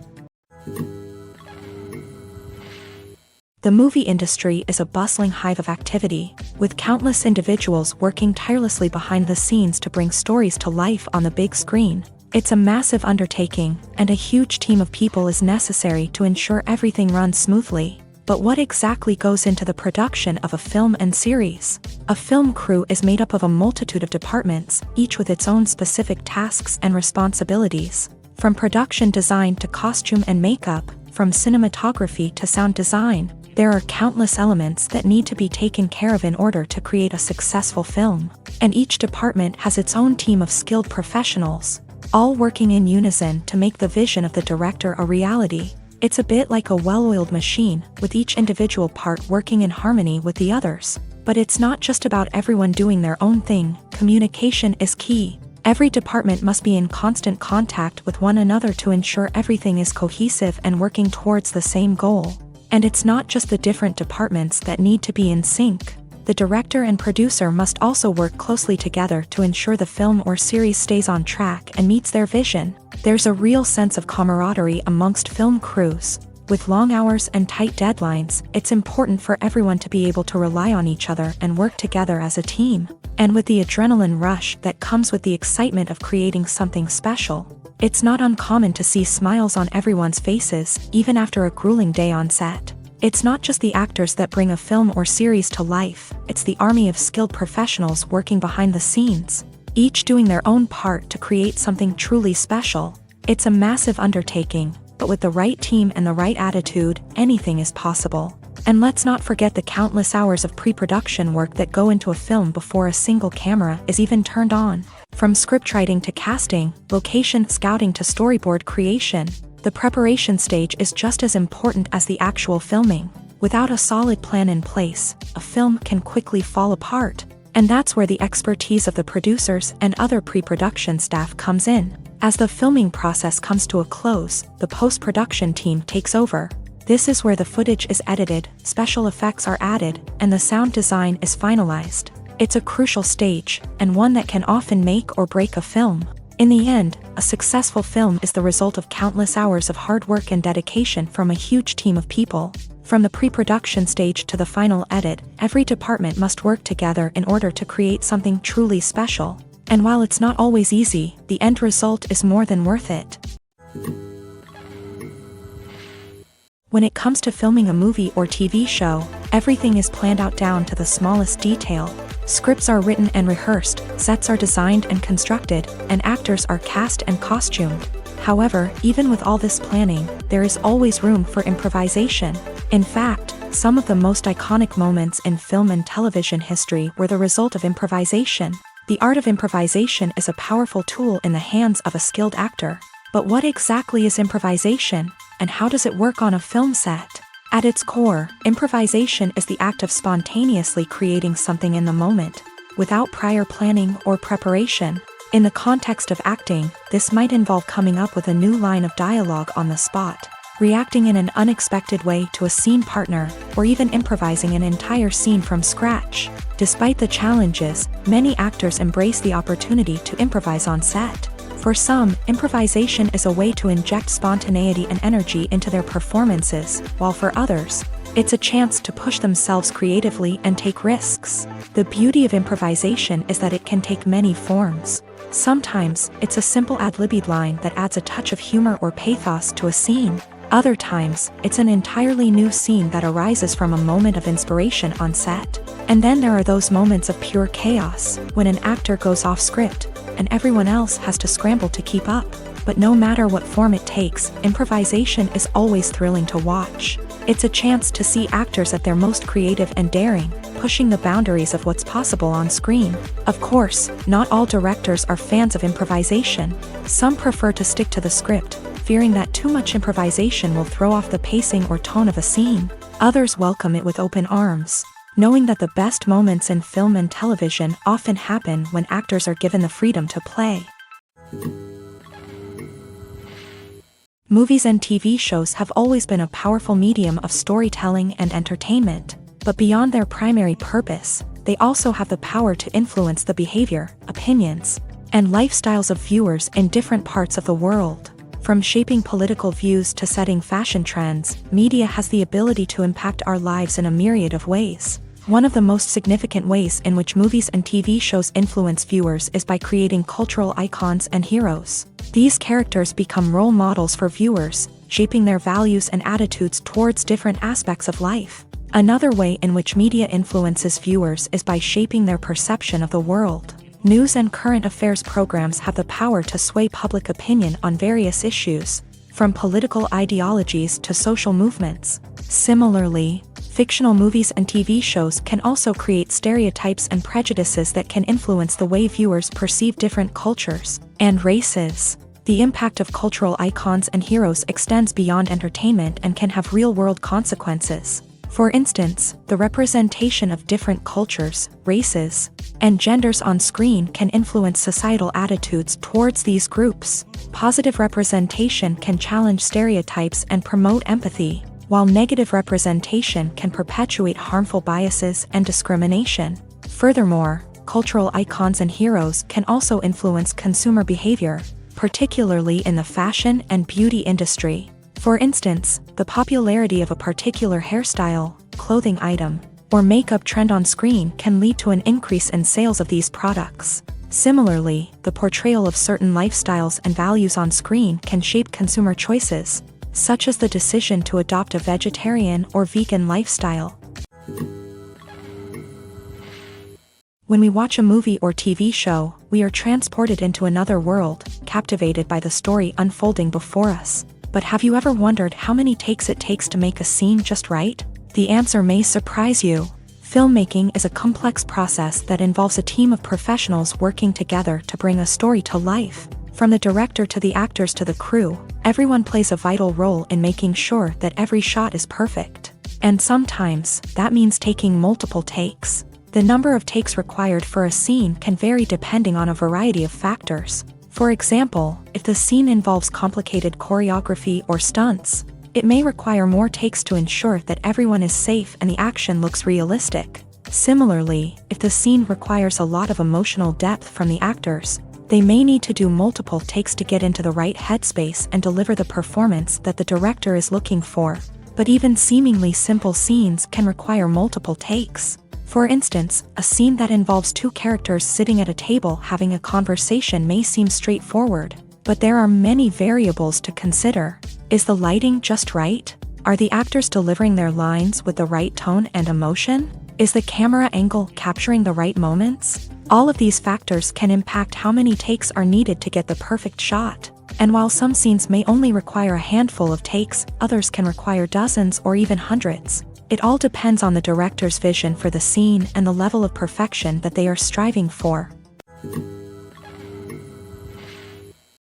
The movie industry is a bustling hive of activity, with countless individuals working tirelessly behind the scenes to bring stories to life on the big screen. It's a massive undertaking, and a huge team of people is necessary to ensure everything runs smoothly. But what exactly goes into the production of a film and series? A film crew is made up of a multitude of departments, each with its own specific tasks and responsibilities. From production design to costume and makeup, from cinematography to sound design, there are countless elements that need to be taken care of in order to create a successful film. And each department has its own team of skilled professionals, all working in unison to make the vision of the director a reality. It's a bit like a well-oiled machine, with each individual part working in harmony with the others. But it's not just about everyone doing their own thing. Communication is key. Every department must be in constant contact with one another to ensure everything is cohesive and working towards the same goal. And it's not just the different departments that need to be in sync. The director and producer must also work closely together to ensure the film or series stays on track and meets their vision. There's a real sense of camaraderie amongst film crews. With long hours and tight deadlines, it's important for everyone to be able to rely on each other and work together as a team. And with the adrenaline rush that comes with the excitement of creating something special, it's not uncommon to see smiles on everyone's faces, even after a grueling day on set. It's not just the actors that bring a film or series to life, it's the army of skilled professionals working behind the scenes, each doing their own part to create something truly special. It's a massive undertaking, but with the right team and the right attitude, anything is possible. And let's not forget the countless hours of pre-production work that go into a film before a single camera is even turned on. From scriptwriting to casting, location scouting to storyboard creation, the preparation stage is just as important as the actual filming. Without a solid plan in place, a film can quickly fall apart. And that's where the expertise of the producers and other pre-production staff comes in. As the filming process comes to a close, the post-production team takes over. This is where the footage is edited, special effects are added, and the sound design is finalized. It's a crucial stage, and one that can often make or break a film. In the end, a successful film is the result of countless hours of hard work and dedication from a huge team of people. From the pre-production stage to the final edit, every department must work together in order to create something truly special. And while it's not always easy, the end result is more than worth it. When it comes to filming a movie or TV show, everything is planned out down to the smallest detail. Scripts are written and rehearsed, sets are designed and constructed, and actors are cast and costumed. However, even with all this planning, there is always room for improvisation. In fact, some of the most iconic moments in film and television history were the result of improvisation. The art of improvisation is a powerful tool in the hands of a skilled actor. But what exactly is improvisation, and how does it work on a film set? At its core, improvisation is the act of spontaneously creating something in the moment, without prior planning or preparation. In the context of acting, this might involve coming up with a new line of dialogue on the spot, reacting in an unexpected way to a scene partner, or even improvising an entire scene from scratch. Despite the challenges, many actors embrace the opportunity to improvise on set. For some, improvisation is a way to inject spontaneity and energy into their performances, while for others, it's a chance to push themselves creatively and take risks. The beauty of improvisation is that it can take many forms. Sometimes, it's a simple ad-libbed line that adds a touch of humor or pathos to a scene. Other times, it's an entirely new scene that arises from a moment of inspiration on set. And then there are those moments of pure chaos, when an actor goes off script, and everyone else has to scramble to keep up. But no matter what form it takes, improvisation is always thrilling to watch. It's a chance to see actors at their most creative and daring, pushing the boundaries of what's possible on screen. Of course, not all directors are fans of improvisation. Some prefer to stick to the script, fearing that too much improvisation will throw off the pacing or tone of a scene. Others welcome it with open arms, knowing that the best moments in film and television often happen when actors are given the freedom to play. Movies and TV shows have always been a powerful medium of storytelling and entertainment, but beyond their primary purpose, they also have the power to influence the behavior, opinions, and lifestyles of viewers in different parts of the world. From shaping political views to setting fashion trends, media has the ability to impact our lives in a myriad of ways. One of the most significant ways in which movies and TV shows influence viewers is by creating cultural icons and heroes. These characters become role models for viewers, shaping their values and attitudes towards different aspects of life. Another way in which media influences viewers is by shaping their perception of the world. News and current affairs programs have the power to sway public opinion on various issues, from political ideologies to social movements. Similarly, fictional movies and TV shows can also create stereotypes and prejudices that can influence the way viewers perceive different cultures and races. The impact of cultural icons and heroes extends beyond entertainment and can have real-world consequences. For instance, the representation of different cultures, races, and genders on screen can influence societal attitudes towards these groups. Positive representation can challenge stereotypes and promote empathy, while negative representation can perpetuate harmful biases and discrimination. Furthermore, cultural icons and heroes can also influence consumer behavior, particularly in the fashion and beauty industry. For instance, the popularity of a particular hairstyle, clothing item, or makeup trend on screen can lead to an increase in sales of these products. Similarly, the portrayal of certain lifestyles and values on screen can shape consumer choices, such as the decision to adopt a vegetarian or vegan lifestyle. When we watch a movie or TV show, we are transported into another world, captivated by the story unfolding before us. But have you ever wondered how many takes it takes to make a scene just right? The answer may surprise you. Filmmaking is a complex process that involves a team of professionals working together to bring a story to life. From the director to the actors to the crew, everyone plays a vital role in making sure that every shot is perfect. And sometimes, that means taking multiple takes. The number of takes required for a scene can vary depending on a variety of factors. For example, if the scene involves complicated choreography or stunts, it may require more takes to ensure that everyone is safe and the action looks realistic. Similarly, if the scene requires a lot of emotional depth from the actors, they may need to do multiple takes to get into the right headspace and deliver the performance that the director is looking for. But even seemingly simple scenes can require multiple takes. For instance, a scene that involves two characters sitting at a table having a conversation may seem straightforward, but there are many variables to consider. Is the lighting just right? Are the actors delivering their lines with the right tone and emotion? Is the camera angle capturing the right moments? All of these factors can impact how many takes are needed to get the perfect shot. And while some scenes may only require a handful of takes, others can require dozens or even hundreds. It all depends on the director's vision for the scene and the level of perfection that they are striving for.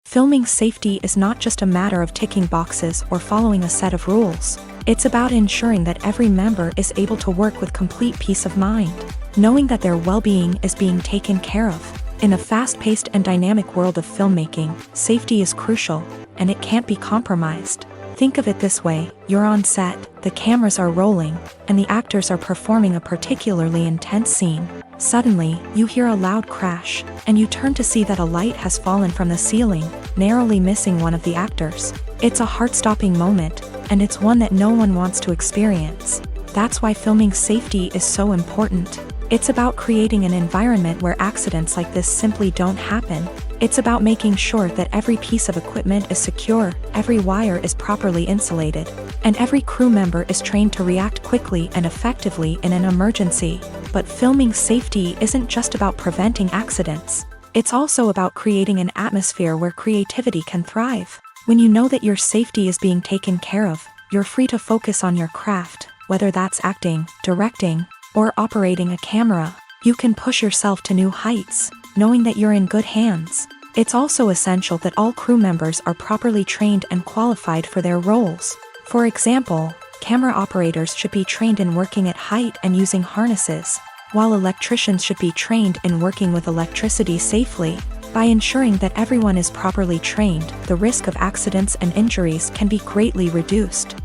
Filming safety is not just a matter of ticking boxes or following a set of rules. It's about ensuring that every member is able to work with complete peace of mind, knowing that their well-being is being taken care of. In a fast-paced and dynamic world of filmmaking, safety is crucial, and it can't be compromised. Think of it this way: you're on set, the cameras are rolling, and the actors are performing a particularly intense scene. Suddenly, you hear a loud crash, and you turn to see that a light has fallen from the ceiling, narrowly missing one of the actors. It's a heart-stopping moment, and it's one that no one wants to experience. That's why filming safety is so important. It's about creating an environment where accidents like this simply don't happen. It's about making sure that every piece of equipment is secure, every wire is properly insulated, and every crew member is trained to react quickly and effectively in an emergency. But filming safety isn't just about preventing accidents. It's also about creating an atmosphere where creativity can thrive. When you know that your safety is being taken care of, you're free to focus on your craft, whether that's acting, directing, or operating a camera. You can push yourself to new heights, knowing that you're in good hands. It's also essential that all crew members are properly trained and qualified for their roles. For example, camera operators should be trained in working at height and using harnesses, while electricians should be trained in working with electricity safely. By ensuring that everyone is properly trained, the risk of accidents and injuries can be greatly reduced.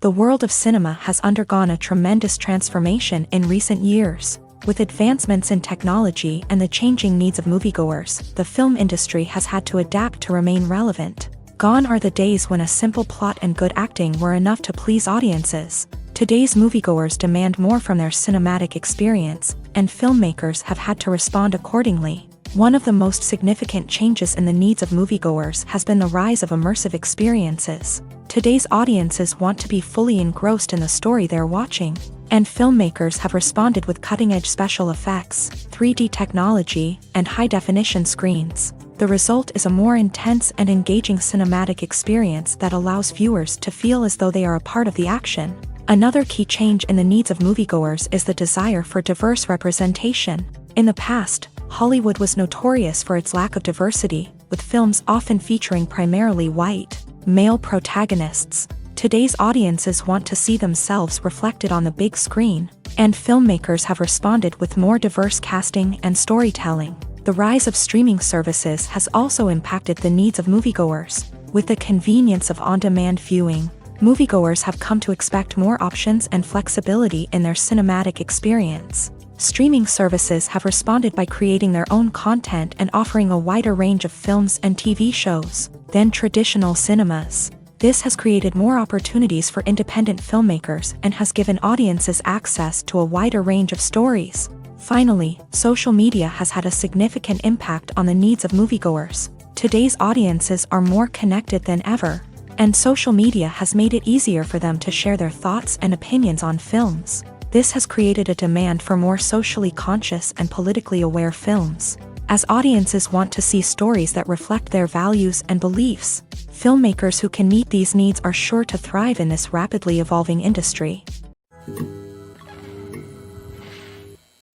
The world of cinema has undergone a tremendous transformation in recent years. With advancements in technology and the changing needs of moviegoers, the film industry has had to adapt to remain relevant. Gone are the days when a simple plot and good acting were enough to please audiences. Today's moviegoers demand more from their cinematic experience, and filmmakers have had to respond accordingly. One of the most significant changes in the needs of moviegoers has been the rise of immersive experiences. Today's audiences want to be fully engrossed in the story they're watching, and filmmakers have responded with cutting-edge special effects, 3D technology, and high-definition screens. The result is a more intense and engaging cinematic experience that allows viewers to feel as though they are a part of the action. Another key change in the needs of moviegoers is the desire for diverse representation. In the past, Hollywood was notorious for its lack of diversity, with films often featuring primarily white, male protagonists. Today's audiences want to see themselves reflected on the big screen, and filmmakers have responded with more diverse casting and storytelling. The rise of streaming services has also impacted the needs of moviegoers. With the convenience of on-demand viewing, moviegoers have come to expect more options and flexibility in their cinematic experience. Streaming services have responded by creating their own content and offering a wider range of films and TV shows than traditional cinemas. This has created more opportunities for independent filmmakers and has given audiences access to a wider range of stories. Finally, social media has had a significant impact on the needs of moviegoers. Today's audiences are more connected than ever, and social media has made it easier for them to share their thoughts and opinions on films. This has created a demand for more socially conscious and politically aware films. As audiences want to see stories that reflect their values and beliefs, filmmakers who can meet these needs are sure to thrive in this rapidly evolving industry.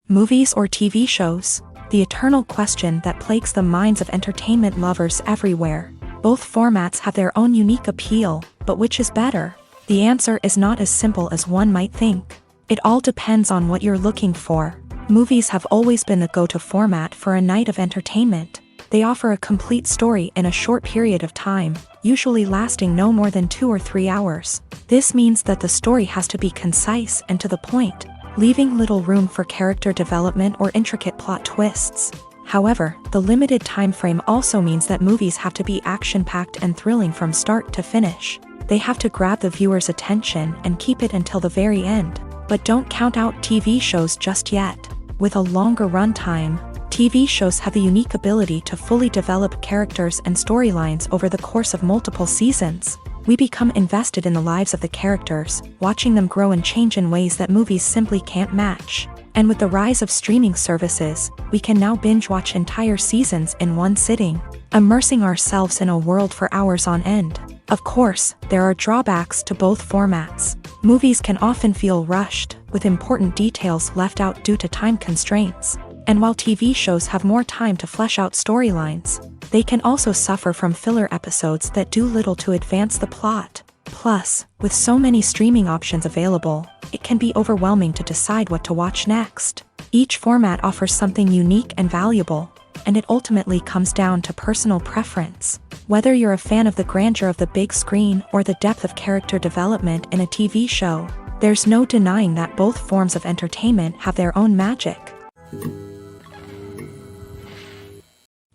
Movies or TV shows? The eternal question that plagues the minds of entertainment lovers everywhere. Both formats have their own unique appeal, but which is better? The answer is not as simple as one might think. It all depends on what you're looking for. Movies have always been the go-to format for a night of entertainment. They offer a complete story in a short period of time, usually lasting no more than 2 or 3 hours. This means that the story has to be concise and to the point, leaving little room for character development or intricate plot twists. However, the limited time frame also means that movies have to be action-packed and thrilling from start to finish. They have to grab the viewer's attention and keep it until the very end. But don't count out TV shows just yet. With a longer runtime, TV shows have the unique ability to fully develop characters and storylines over the course of multiple seasons. We become invested in the lives of the characters, watching them grow and change in ways that movies simply can't match. And with the rise of streaming services, we can now binge-watch entire seasons in one sitting, immersing ourselves in a world for hours on end. Of course, there are drawbacks to both formats. Movies can often feel rushed, with important details left out due to time constraints. And while TV shows have more time to flesh out storylines, they can also suffer from filler episodes that do little to advance the plot. Plus, with so many streaming options available, it can be overwhelming to decide what to watch next. Each format offers something unique and valuable, and it ultimately comes down to personal preference. Whether you're a fan of the grandeur of the big screen or the depth of character development in a TV show, there's no denying that both forms of entertainment have their own magic.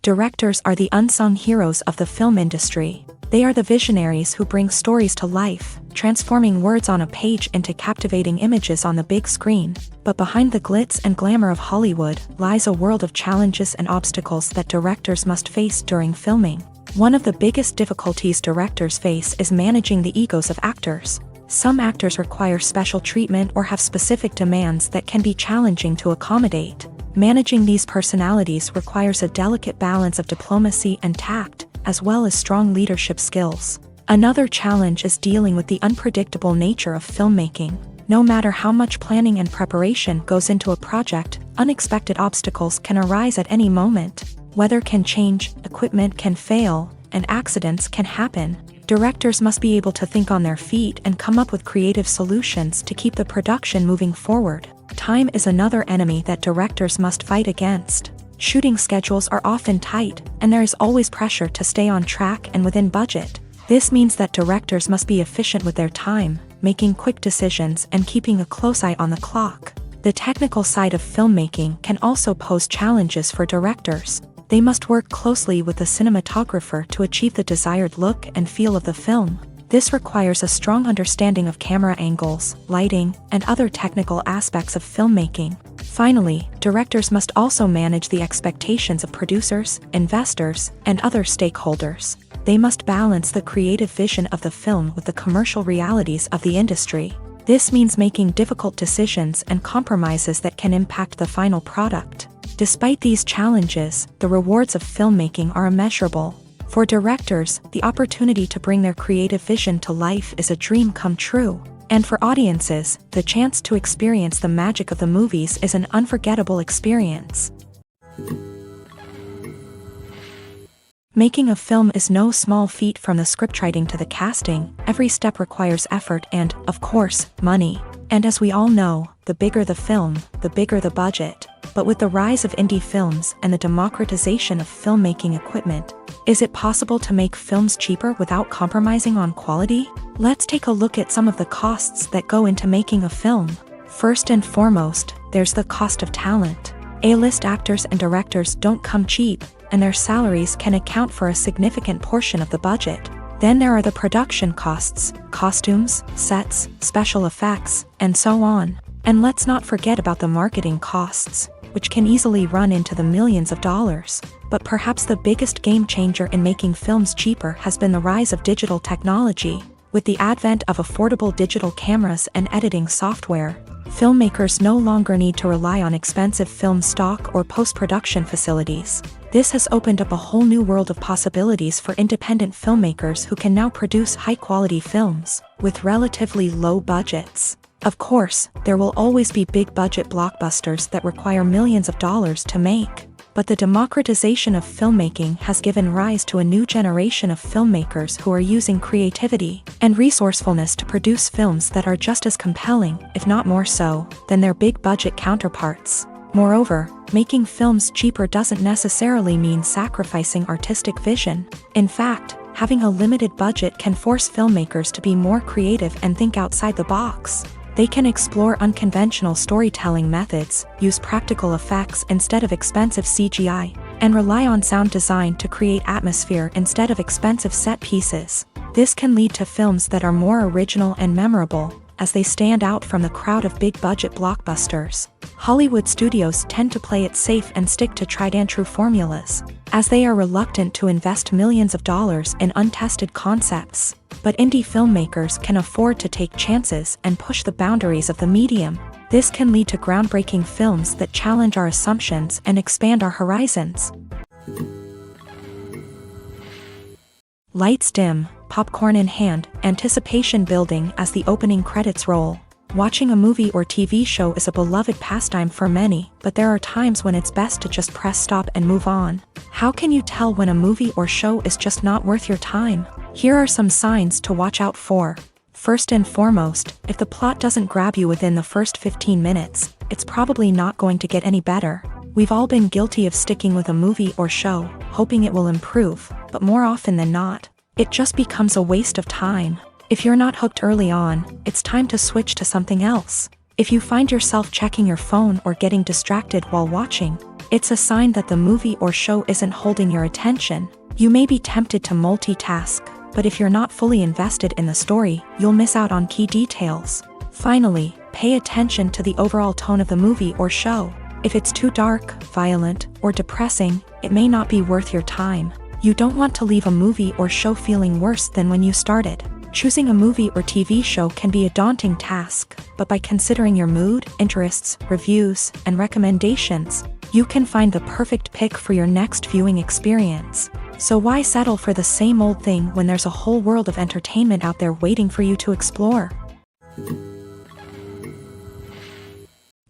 Directors are the unsung heroes of the film industry. They are the visionaries who bring stories to life, transforming words on a page into captivating images on the big screen. But behind the glitz and glamour of Hollywood lies a world of challenges and obstacles that directors must face during filming. One of the biggest difficulties directors face is managing the egos of actors. Some actors require special treatment or have specific demands that can be challenging to accommodate. Managing these personalities requires a delicate balance of diplomacy and tact, as well as strong leadership skills. Another challenge is dealing with the unpredictable nature of filmmaking. No matter how much planning and preparation goes into a project, unexpected obstacles can arise at any moment. Weather can change, equipment can fail, and accidents can happen. Directors must be able to think on their feet and come up with creative solutions to keep the production moving forward. Time is another enemy that directors must fight against. Shooting schedules are often tight, and there is always pressure to stay on track and within budget. This means that directors must be efficient with their time, making quick decisions and keeping a close eye on the clock. The technical side of filmmaking can also pose challenges for directors. They must work closely with the cinematographer to achieve the desired look and feel of the film. This requires a strong understanding of camera angles, lighting, and other technical aspects of filmmaking. Finally, directors must also manage the expectations of producers, investors, and other stakeholders. They must balance the creative vision of the film with the commercial realities of the industry. This means making difficult decisions and compromises that can impact the final product. Despite these challenges, the rewards of filmmaking are immeasurable. For directors, the opportunity to bring their creative vision to life is a dream come true. And for audiences, the chance to experience the magic of the movies is an unforgettable experience. Making a film is no small feat, from the scriptwriting to the casting. Every step requires effort and, of course, money. And as we all know, the bigger the film, the bigger the budget. But with the rise of indie films and the democratization of filmmaking equipment, is it possible to make films cheaper without compromising on quality? Let's take a look at some of the costs that go into making a film. First and foremost, there's the cost of talent. A-list actors and directors don't come cheap, and their salaries can account for a significant portion of the budget. Then there are the production costs, costumes, sets, special effects, and so on. And let's not forget about the marketing costs, which can easily run into the millions of dollars. But perhaps the biggest game changer in making films cheaper has been the rise of digital technology. With the advent of affordable digital cameras and editing software, filmmakers no longer need to rely on expensive film stock or post-production facilities. This has opened up a whole new world of possibilities for independent filmmakers who can now produce high-quality films with relatively low budgets. Of course, there will always be big-budget blockbusters that require millions of dollars to make. But the democratization of filmmaking has given rise to a new generation of filmmakers who are using creativity and resourcefulness to produce films that are just as compelling, if not more so, than their big-budget counterparts. Moreover, making films cheaper doesn't necessarily mean sacrificing artistic vision. In fact, having a limited budget can force filmmakers to be more creative and think outside the box. They can explore unconventional storytelling methods, use practical effects instead of expensive CGI, and rely on sound design to create atmosphere instead of expensive set pieces. This can lead to films that are more original and memorable, as they stand out from the crowd of big-budget blockbusters. Hollywood studios tend to play it safe and stick to tried-and-true formulas, as they are reluctant to invest millions of dollars in untested concepts. But indie filmmakers can afford to take chances and push the boundaries of the medium. This can lead to groundbreaking films that challenge our assumptions and expand our horizons. Lights dim, popcorn in hand, anticipation building as the opening credits roll. Watching a movie or TV show is a beloved pastime for many, but there are times when it's best to just press stop and move on. How can you tell when a movie or show is just not worth your time? Here are some signs to watch out for. First and foremost, if the plot doesn't grab you within the first 15 minutes, it's probably not going to get any better. We've all been guilty of sticking with a movie or show, hoping it will improve, but more often than not, it just becomes a waste of time. If you're not hooked early on, it's time to switch to something else. If you find yourself checking your phone or getting distracted while watching, it's a sign that the movie or show isn't holding your attention. You may be tempted to multitask, but if you're not fully invested in the story, you'll miss out on key details. Finally, pay attention to the overall tone of the movie or show. If it's too dark, violent, or depressing, it may not be worth your time. You don't want to leave a movie or show feeling worse than when you started. Choosing a movie or TV show can be a daunting task, but by considering your mood, interests, reviews, and recommendations, you can find the perfect pick for your next viewing experience. So why settle for the same old thing when there's a whole world of entertainment out there waiting for you to explore?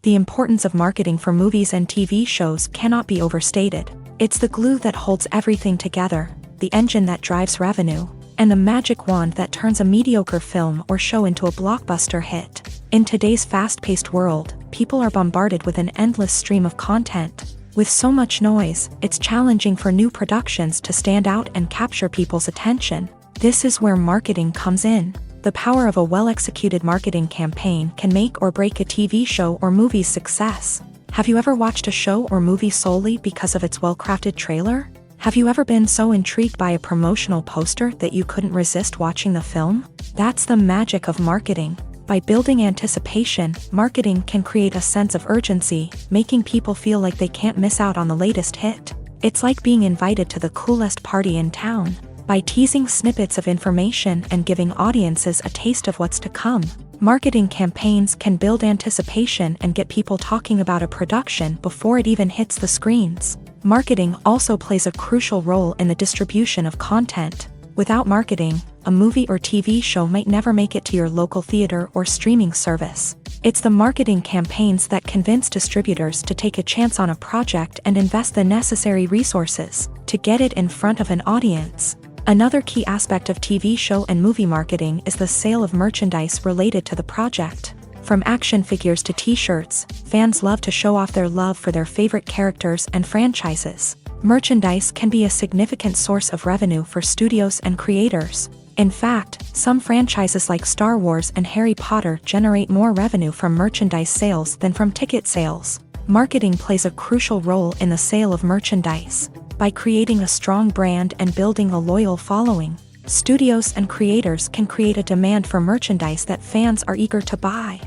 The importance of marketing for movies and TV shows cannot be overstated. It's the glue that holds everything together, the engine that drives revenue, and the magic wand that turns a mediocre film or show into a blockbuster hit. In today's fast-paced world, people are bombarded with an endless stream of content. With so much noise, it's challenging for new productions to stand out and capture people's attention. This is where marketing comes in. The power of a well-executed marketing campaign can make or break a TV show or movie's success. Have you ever watched a show or movie solely because of its well-crafted trailer? Have you ever been so intrigued by a promotional poster that you couldn't resist watching the film? That's the magic of marketing. By building anticipation, marketing can create a sense of urgency, making people feel like they can't miss out on the latest hit. It's like being invited to the coolest party in town. By teasing snippets of information and giving audiences a taste of what's to come, marketing campaigns can build anticipation and get people talking about a production before it even hits the screens. Marketing also plays a crucial role in the distribution of content. Without marketing, a movie or TV show might never make it to your local theater or streaming service. It's the marketing campaigns that convince distributors to take a chance on a project and invest the necessary resources to get it in front of an audience. Another key aspect of TV show and movie marketing is the sale of merchandise related to the project. From action figures to t-shirts, fans love to show off their love for their favorite characters and franchises. Merchandise can be a significant source of revenue for studios and creators. In fact, some franchises like Star Wars and Harry Potter generate more revenue from merchandise sales than from ticket sales. Marketing plays a crucial role in the sale of merchandise. By creating a strong brand and building a loyal following, studios and creators can create a demand for merchandise that fans are eager to buy.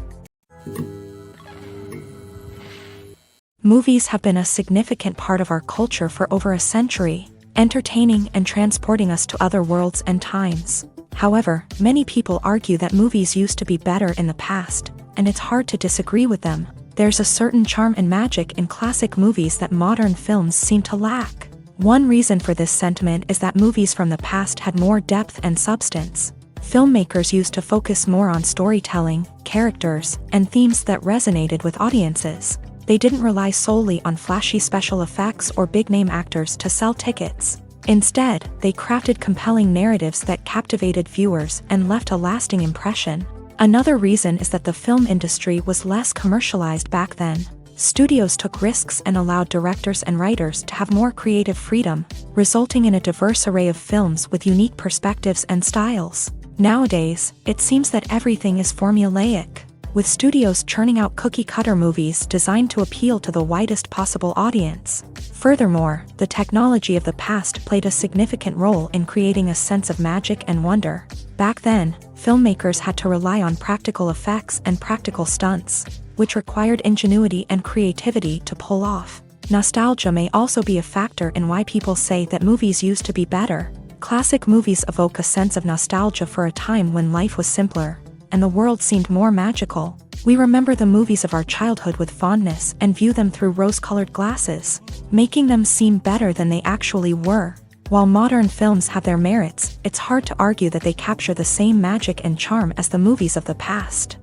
Movies have been a significant part of our culture for over a century, entertaining and transporting us to other worlds and times. However, many people argue that movies used to be better in the past, and it's hard to disagree with them. There's a certain charm and magic in classic movies that modern films seem to lack. One reason for this sentiment is that movies from the past had more depth and substance. Filmmakers used to focus more on storytelling, characters, and themes that resonated with audiences. They didn't rely solely on flashy special effects or big-name actors to sell tickets. Instead, they crafted compelling narratives that captivated viewers and left a lasting impression. Another reason is that the film industry was less commercialized back then. Studios took risks and allowed directors and writers to have more creative freedom, resulting in a diverse array of films with unique perspectives and styles. Nowadays, it seems that everything is formulaic, with studios churning out cookie-cutter movies designed to appeal to the widest possible audience. Furthermore, the technology of the past played a significant role in creating a sense of magic and wonder. Back then, filmmakers had to rely on practical effects and practical stunts, which required ingenuity and creativity to pull off. Nostalgia may also be a factor in why people say that movies used to be better. Classic movies evoke a sense of nostalgia for a time when life was simpler, and the world seemed more magical. We remember the movies of our childhood with fondness and view them through rose-colored glasses, making them seem better than they actually were. While modern films have their merits, it's hard to argue that they capture the same magic and charm as the movies of the past.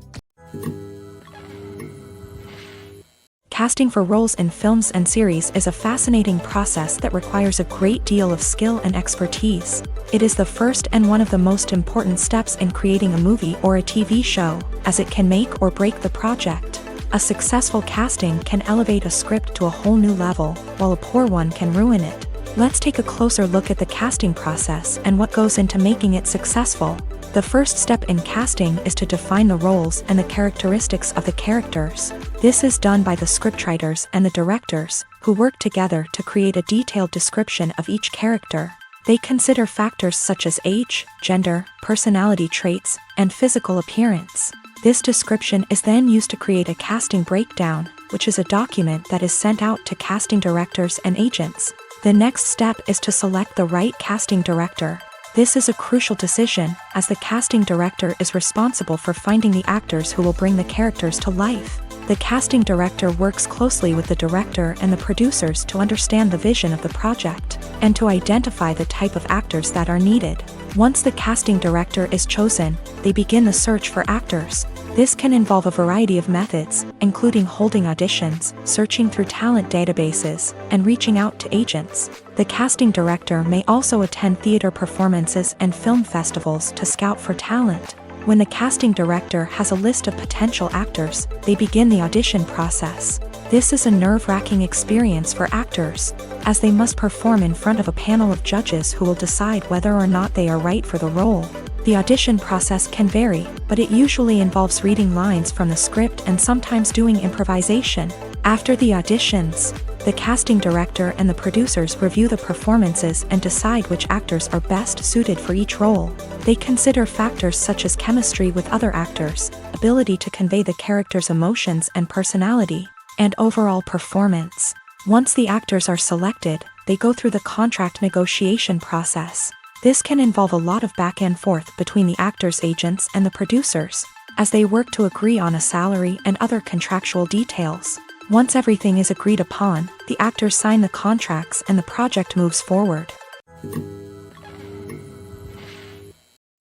Casting for roles in films and series is a fascinating process that requires a great deal of skill and expertise. It is the first and one of the most important steps in creating a movie or a TV show, as it can make or break the project. A successful casting can elevate a script to a whole new level, while a poor one can ruin it. Let's take a closer look at the casting process and what goes into making it successful. The first step in casting is to define the roles and the characteristics of the characters. This is done by the scriptwriters and the directors, who work together to create a detailed description of each character. They consider factors such as age, gender, personality traits, and physical appearance. This description is then used to create a casting breakdown, which is a document that is sent out to casting directors and agents. The next step is to select the right casting director. This is a crucial decision, as the casting director is responsible for finding the actors who will bring the characters to life. The casting director works closely with the director and the producers to understand the vision of the project. and to identify the type of actors that are needed. Once the casting director is chosen, they begin the search for actors. This can involve a variety of methods, including holding auditions, searching through talent databases, and reaching out to agents. The casting director may also attend theater performances and film festivals to scout for talent. When the casting director has a list of potential actors, they begin the audition process. This is a nerve-wracking experience for actors, as they must perform in front of a panel of judges who will decide whether or not they are right for the role. The audition process can vary, but it usually involves reading lines from the script and sometimes doing improvisation. After the auditions, the casting director and the producers review the performances and decide which actors are best suited for each role. They consider factors such as chemistry with other actors, ability to convey the character's emotions and personality, and overall performance. Once the actors are selected, they go through the contract negotiation process. This can involve a lot of back and forth between the actors' agents and the producers, as they work to agree on a salary and other contractual details. Once everything is agreed upon, the actors sign the contracts and the project moves forward.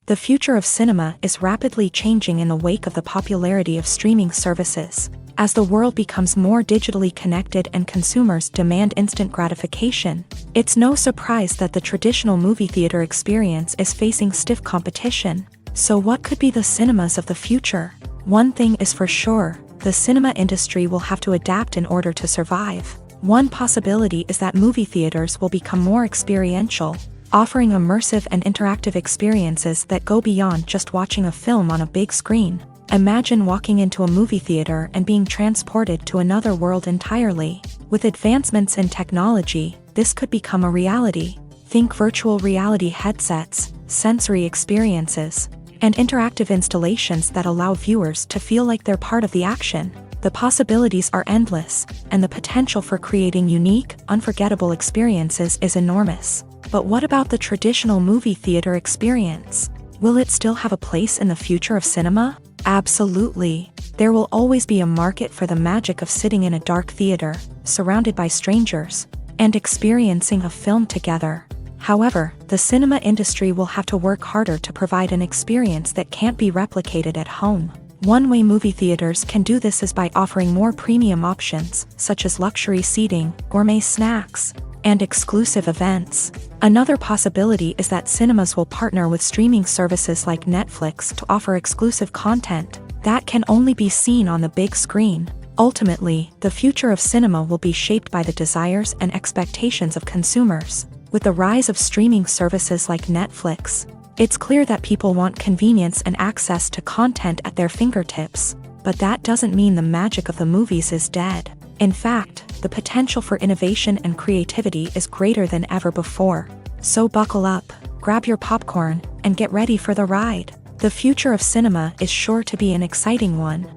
The future of cinema is rapidly changing in the wake of the popularity of streaming services. As the world becomes more digitally connected and consumers demand instant gratification, it's no surprise that the traditional movie theater experience is facing stiff competition. So what could be the cinemas of the future? One thing is for sure, the cinema industry will have to adapt in order to survive. One possibility is that movie theaters will become more experiential, offering immersive and interactive experiences that go beyond just watching a film on a big screen. Imagine walking into a movie theater and being transported to another world entirely. With advancements in technology, this could become a reality. Think virtual reality headsets, sensory experiences, and interactive installations that allow viewers to feel like they're part of the action. The possibilities are endless, and the potential for creating unique, unforgettable experiences is enormous. But what about the traditional movie theater experience? Will it still have a place in the future of cinema? Absolutely. There will always be a market for the magic of sitting in a dark theater, surrounded by strangers, and experiencing a film together. However, the cinema industry will have to work harder to provide an experience that can't be replicated at home. One way movie theaters can do this is by offering more premium options, such as luxury seating, gourmet snacks, and exclusive events. Another possibility is that cinemas will partner with streaming services like Netflix to offer exclusive content that can only be seen on the big screen. Ultimately, the future of cinema will be shaped by the desires and expectations of consumers. With the rise of streaming services like Netflix, it's clear that people want convenience and access to content at their fingertips. But that doesn't mean the magic of the movies is dead. In fact, the potential for innovation and creativity is greater than ever before. So buckle up, grab your popcorn, and get ready for the ride. The future of cinema is sure to be an exciting one.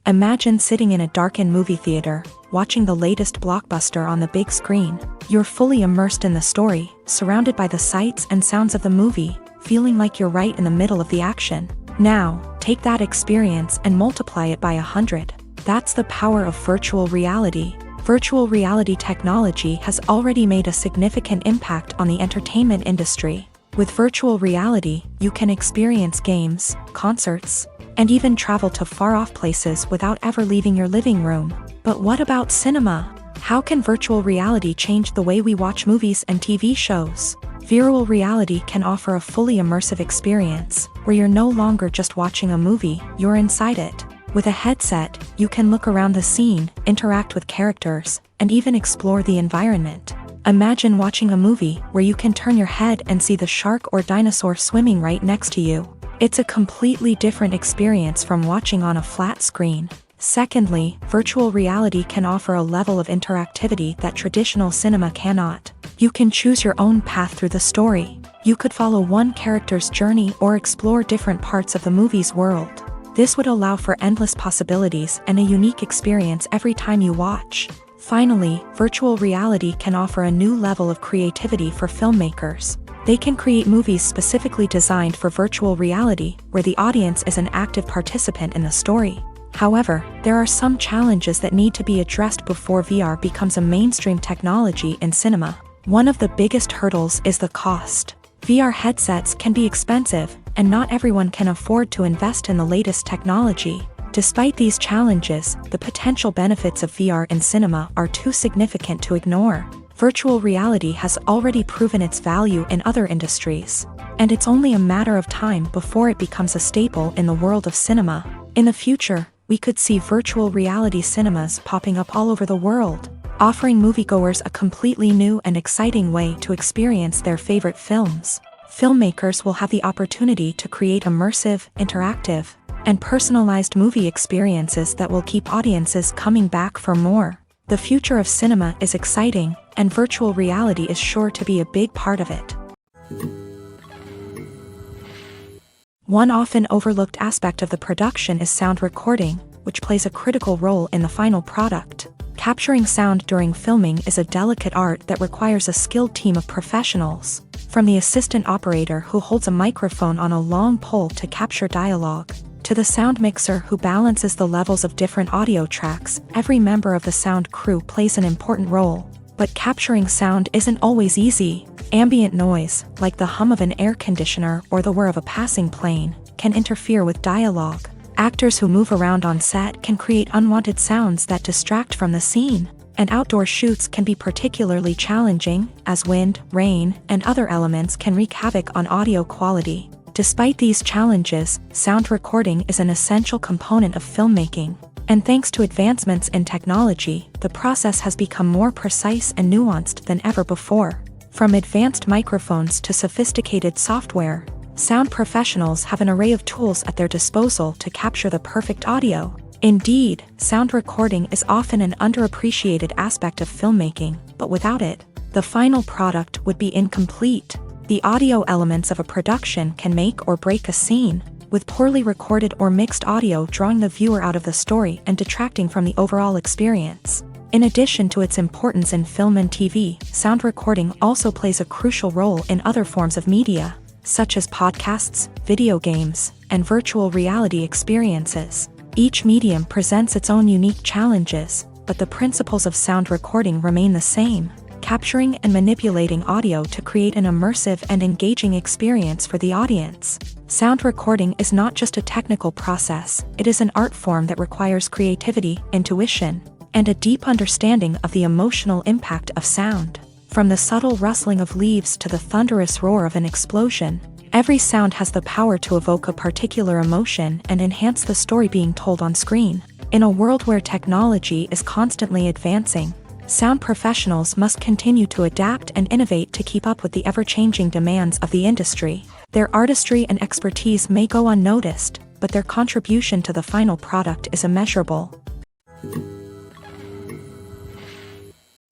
Imagine sitting in a darkened movie theater, watching the latest blockbuster on the big screen. You're fully immersed in the story, surrounded by the sights and sounds of the movie, feeling like you're right in the middle of the action. Now, take that experience and multiply it by 100. That's the power of virtual reality. Virtual reality technology has already made a significant impact on the entertainment industry. With virtual reality, you can experience games, concerts, and even travel to far-off places without ever leaving your living room. But what about cinema? How can virtual reality change the way we watch movies and TV shows? Virtual reality can offer a fully immersive experience, where you're no longer just watching a movie, you're inside it. With a headset, you can look around the scene, interact with characters, and even explore the environment. Imagine watching a movie where you can turn your head and see the shark or dinosaur swimming right next to you. It's a completely different experience from watching on a flat screen. Secondly, virtual reality can offer a level of interactivity that traditional cinema cannot. You can choose your own path through the story. You could follow one character's journey or explore different parts of the movie's world. This would allow for endless possibilities and a unique experience every time you watch. Finally, virtual reality can offer a new level of creativity for filmmakers. They can create movies specifically designed for virtual reality, where the audience is an active participant in the story. However, there are some challenges that need to be addressed before VR becomes a mainstream technology in cinema. One of the biggest hurdles is the cost. VR headsets can be expensive, and not everyone can afford to invest in the latest technology. Despite these challenges, the potential benefits of VR in cinema are too significant to ignore. Virtual reality has already proven its value in other industries, and it's only a matter of time before it becomes a staple in the world of cinema. In the future, we could see virtual reality cinemas popping up all over the world, offering moviegoers a completely new and exciting way to experience their favorite films. Filmmakers will have the opportunity to create immersive, interactive, and personalized movie experiences that will keep audiences coming back for more. The future of cinema is exciting, and virtual reality is sure to be a big part of it. One often overlooked aspect of the production is sound recording, which plays a critical role in the final product. Capturing sound during filming is a delicate art that requires a skilled team of professionals. From the assistant operator who holds a microphone on a long pole to capture dialogue, to the sound mixer who balances the levels of different audio tracks, every member of the sound crew plays an important role. But capturing sound isn't always easy. Ambient noise, like the hum of an air conditioner or the whir of a passing plane, can interfere with dialogue. Actors who move around on set can create unwanted sounds that distract from the scene. And outdoor shoots can be particularly challenging, as wind, rain, and other elements can wreak havoc on audio quality. Despite these challenges, sound recording is an essential component of filmmaking. And thanks to advancements in technology, the process has become more precise and nuanced than ever before. From advanced microphones to sophisticated software, sound professionals have an array of tools at their disposal to capture the perfect audio. Indeed, sound recording is often an underappreciated aspect of filmmaking, but without it, the final product would be incomplete. The audio elements of a production can make or break a scene, with poorly recorded or mixed audio drawing the viewer out of the story and detracting from the overall experience. In addition to its importance in film and TV, sound recording also plays a crucial role in other forms of media, such as podcasts, video games, and virtual reality experiences. Each medium presents its own unique challenges, but the principles of sound recording remain the same, capturing and manipulating audio to create an immersive and engaging experience for the audience. Sound recording is not just a technical process, it is an art form that requires creativity, intuition, and a deep understanding of the emotional impact of sound. From the subtle rustling of leaves to the thunderous roar of an explosion, every sound has the power to evoke a particular emotion and enhance the story being told on screen. In a world where technology is constantly advancing, sound professionals must continue to adapt and innovate to keep up with the ever-changing demands of the industry. Their artistry and expertise may go unnoticed, but their contribution to the final product is immeasurable.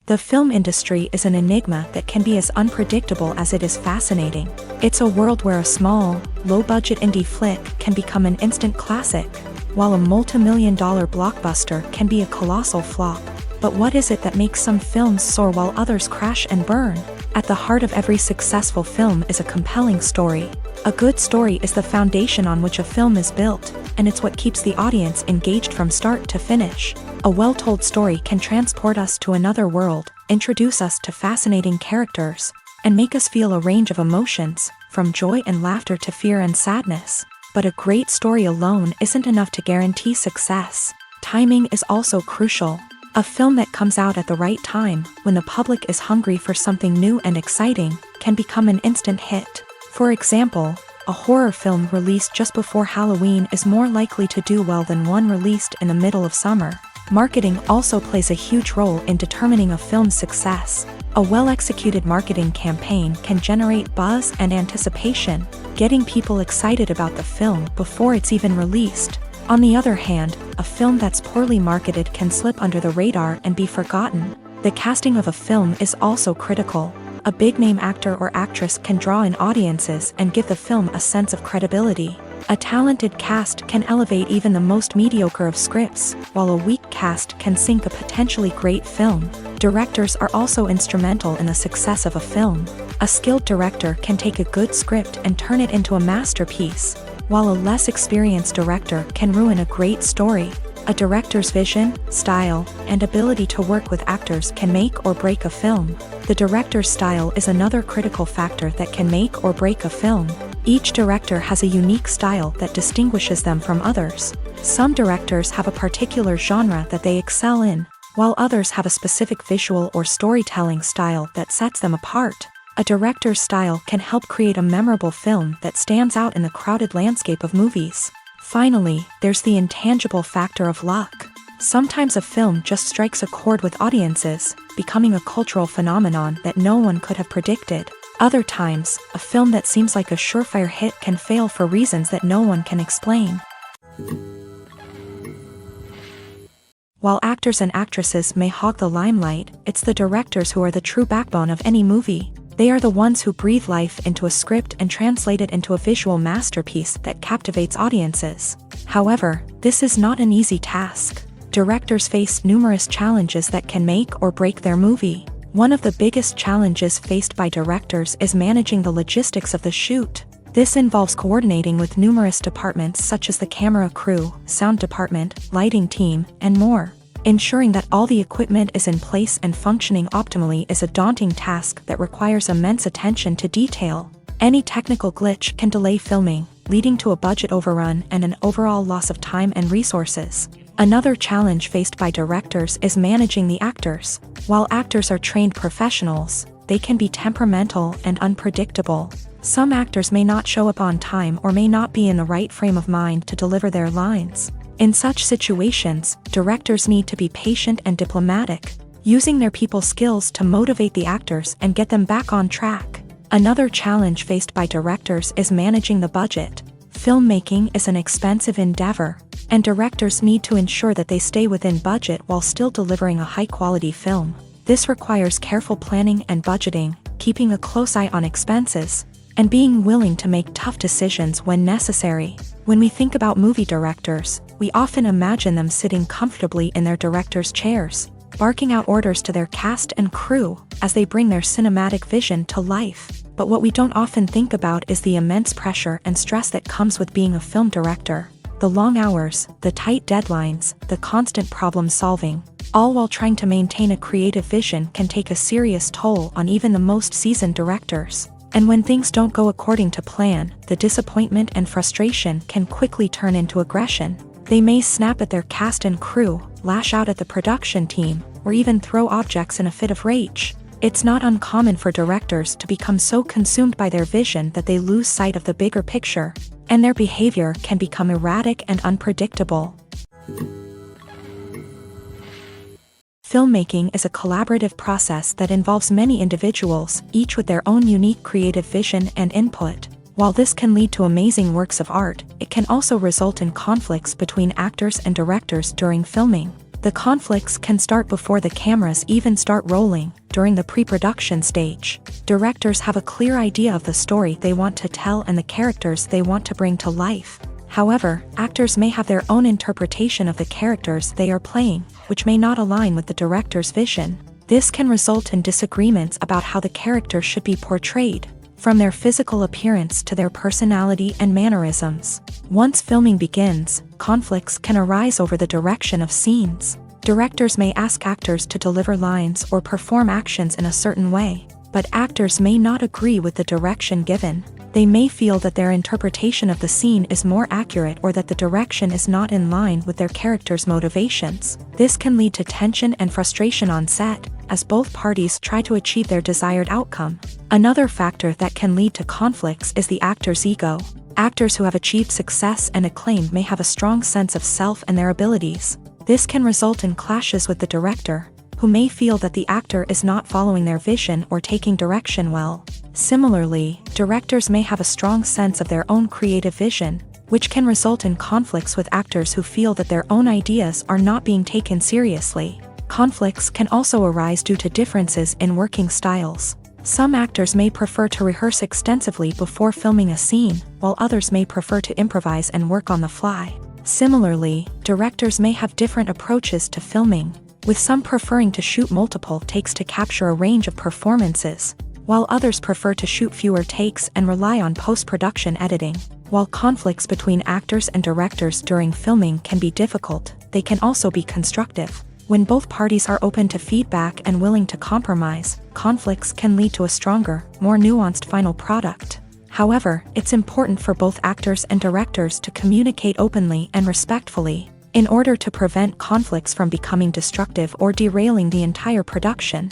The film industry is an enigma that can be as unpredictable as it is fascinating. It's a world where a small, low-budget indie flick can become an instant classic, while a multi-million-dollar blockbuster can be a colossal flop. But what is it that makes some films soar while others crash and burn? At the heart of every successful film is a compelling story. A good story is the foundation on which a film is built, and it's what keeps the audience engaged from start to finish. A well-told story can transport us to another world, introduce us to fascinating characters, and make us feel a range of emotions, from joy and laughter to fear and sadness. But a great story alone isn't enough to guarantee success. Timing is also crucial. A film that comes out at the right time, when the public is hungry for something new and exciting, can become an instant hit. For example, a horror film released just before Halloween is more likely to do well than one released in the middle of summer. Marketing also plays a huge role in determining a film's success. A well-executed marketing campaign can generate buzz and anticipation, getting people excited about the film before it's even released. On the other hand, a film that's poorly marketed can slip under the radar and be forgotten. The casting of a film is also critical. A big-name actor or actress can draw in audiences and give the film a sense of credibility. A talented cast can elevate even the most mediocre of scripts, while a weak cast can sink a potentially great film. Directors are also instrumental in the success of a film. A skilled director can take a good script and turn it into a masterpiece, while a less experienced director can ruin a great story. A director's vision, style, and ability to work with actors can make or break a film. The director's style is another critical factor that can make or break a film. Each director has a unique style that distinguishes them from others. Some directors have a particular genre that they excel in, while others have a specific visual or storytelling style that sets them apart. A director's style can help create a memorable film that stands out in the crowded landscape of movies. Finally, there's the intangible factor of luck. Sometimes a film just strikes a chord with audiences, becoming a cultural phenomenon that no one could have predicted. Other times, a film that seems like a surefire hit can fail for reasons that no one can explain. While actors and actresses may hog the limelight, it's the directors who are the true backbone of any movie. They are the ones who breathe life into a script and translate it into a visual masterpiece that captivates audiences. However, this is not an easy task. Directors face numerous challenges that can make or break their movie. One of the biggest challenges faced by directors is managing the logistics of the shoot. This involves coordinating with numerous departments such as the camera crew, sound department, lighting team, and more. Ensuring that all the equipment is in place and functioning optimally is a daunting task that requires immense attention to detail. Any technical glitch can delay filming, leading to a budget overrun and an overall loss of time and resources. Another challenge faced by directors is managing the actors. While actors are trained professionals, they can be temperamental and unpredictable. Some actors may not show up on time or may not be in the right frame of mind to deliver their lines. In such situations, directors need to be patient and diplomatic, using their people skills to motivate the actors and get them back on track. Another challenge faced by directors is managing the budget. Filmmaking is an expensive endeavor, and directors need to ensure that they stay within budget while still delivering a high-quality film. This requires careful planning and budgeting, keeping a close eye on expenses, and being willing to make tough decisions when necessary. When we think about movie directors, we often imagine them sitting comfortably in their director's chairs, barking out orders to their cast and crew as they bring their cinematic vision to life. But what we don't often think about is the immense pressure and stress that comes with being a film director. The long hours, the tight deadlines, the constant problem solving, all while trying to maintain a creative vision can take a serious toll on even the most seasoned directors. And when things don't go according to plan, the disappointment and frustration can quickly turn into aggression. They may snap at their cast and crew, lash out at the production team, or even throw objects in a fit of rage. It's not uncommon for directors to become so consumed by their vision that they lose sight of the bigger picture, and their behavior can become erratic and unpredictable. Filmmaking is a collaborative process that involves many individuals, each with their own unique creative vision and input. While this can lead to amazing works of art, it can also result in conflicts between actors and directors during filming. The conflicts can start before the cameras even start rolling, during the pre-production stage. Directors have a clear idea of the story they want to tell and the characters they want to bring to life. However, actors may have their own interpretation of the characters they are playing, which may not align with the director's vision. This can result in disagreements about how the character should be portrayed, from their physical appearance to their personality and mannerisms. Once filming begins, conflicts can arise over the direction of scenes. Directors may ask actors to deliver lines or perform actions in a certain way, but actors may not agree with the direction given. They may feel that their interpretation of the scene is more accurate or that the direction is not in line with their character's motivations. This can lead to tension and frustration on set, as both parties try to achieve their desired outcome. Another factor that can lead to conflicts is the actor's ego. Actors who have achieved success and acclaim may have a strong sense of self and their abilities. This can result in clashes with the director, who may feel that the actor is not following their vision or taking direction well. Similarly, directors may have a strong sense of their own creative vision, which can result in conflicts with actors who feel that their own ideas are not being taken seriously. Conflicts can also arise due to differences in working styles. Some actors may prefer to rehearse extensively before filming a scene, while others may prefer to improvise and work on the fly. Similarly, directors may have different approaches to filming, with some preferring to shoot multiple takes to capture a range of performances, while others prefer to shoot fewer takes and rely on post-production editing. While conflicts between actors and directors during filming can be difficult, they can also be constructive. When both parties are open to feedback and willing to compromise, conflicts can lead to a stronger, more nuanced final product. However, it's important for both actors and directors to communicate openly and respectfully, in order to prevent conflicts from becoming destructive or derailing the entire production.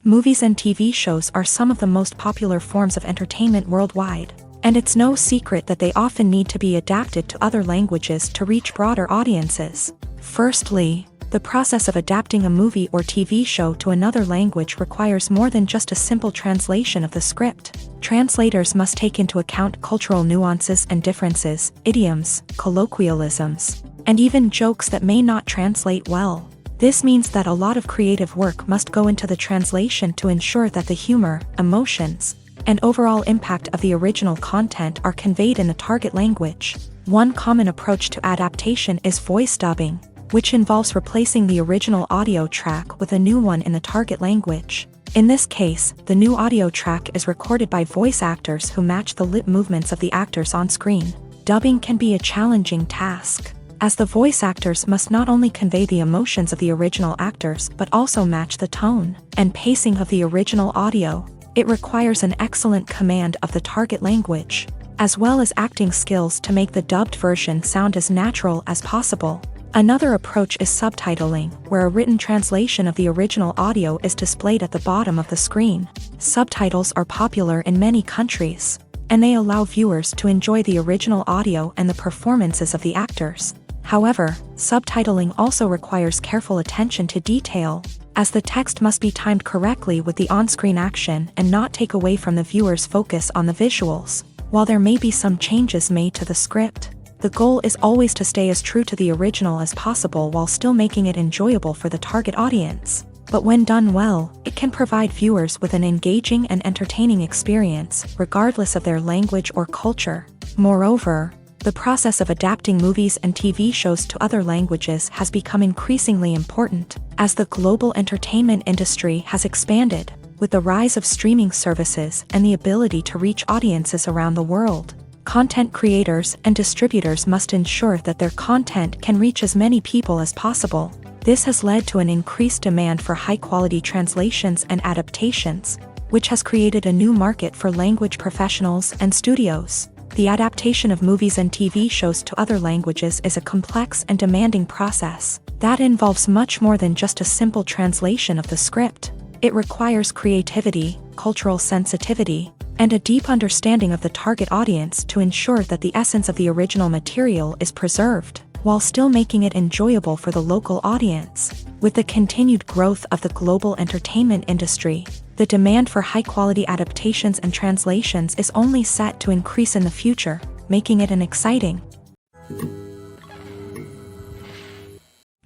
Movies and TV shows are some of the most popular forms of entertainment worldwide, and it's no secret that they often need to be adapted to other languages to reach broader audiences. Firstly, the process of adapting a movie or TV show to another language requires more than just a simple translation of the script. Translators must take into account cultural nuances and differences, idioms, colloquialisms, and even jokes that may not translate well. This means that a lot of creative work must go into the translation to ensure that the humor, emotions, and overall impact of the original content are conveyed in the target language. One common approach to adaptation is voice dubbing, which involves replacing the original audio track with a new one in the target language. In this case, the new audio track is recorded by voice actors who match the lip movements of the actors on screen. Dubbing can be a challenging task, as the voice actors must not only convey the emotions of the original actors but also match the tone and pacing of the original audio. It requires an excellent command of the target language, as well as acting skills to make the dubbed version sound as natural as possible. Another approach is subtitling, where a written translation of the original audio is displayed at the bottom of the screen. Subtitles are popular in many countries, and they allow viewers to enjoy the original audio and the performances of the actors. However, subtitling also requires careful attention to detail, as the text must be timed correctly with the on-screen action and not take away from the viewer's focus on the visuals. While there may be some changes made to the script, the goal is always to stay as true to the original as possible while still making it enjoyable for the target audience. But when done well, it can provide viewers with an engaging and entertaining experience, regardless of their language or culture. Moreover, the process of adapting movies and TV shows to other languages has become increasingly important, as the global entertainment industry has expanded, with the rise of streaming services and the ability to reach audiences around the world. Content creators and distributors must ensure that their content can reach as many people as possible. This has led to an increased demand for high-quality translations and adaptations, which has created a new market for language professionals and studios. The adaptation of movies and TV shows to other languages is a complex and demanding process that involves much more than just a simple translation of the script. It requires creativity, cultural sensitivity, and a deep understanding of the target audience to ensure that the essence of the original material is preserved, while still making it enjoyable for the local audience. With the continued growth of the global entertainment industry, the demand for high-quality adaptations and translations is only set to increase in the future, making it an exciting.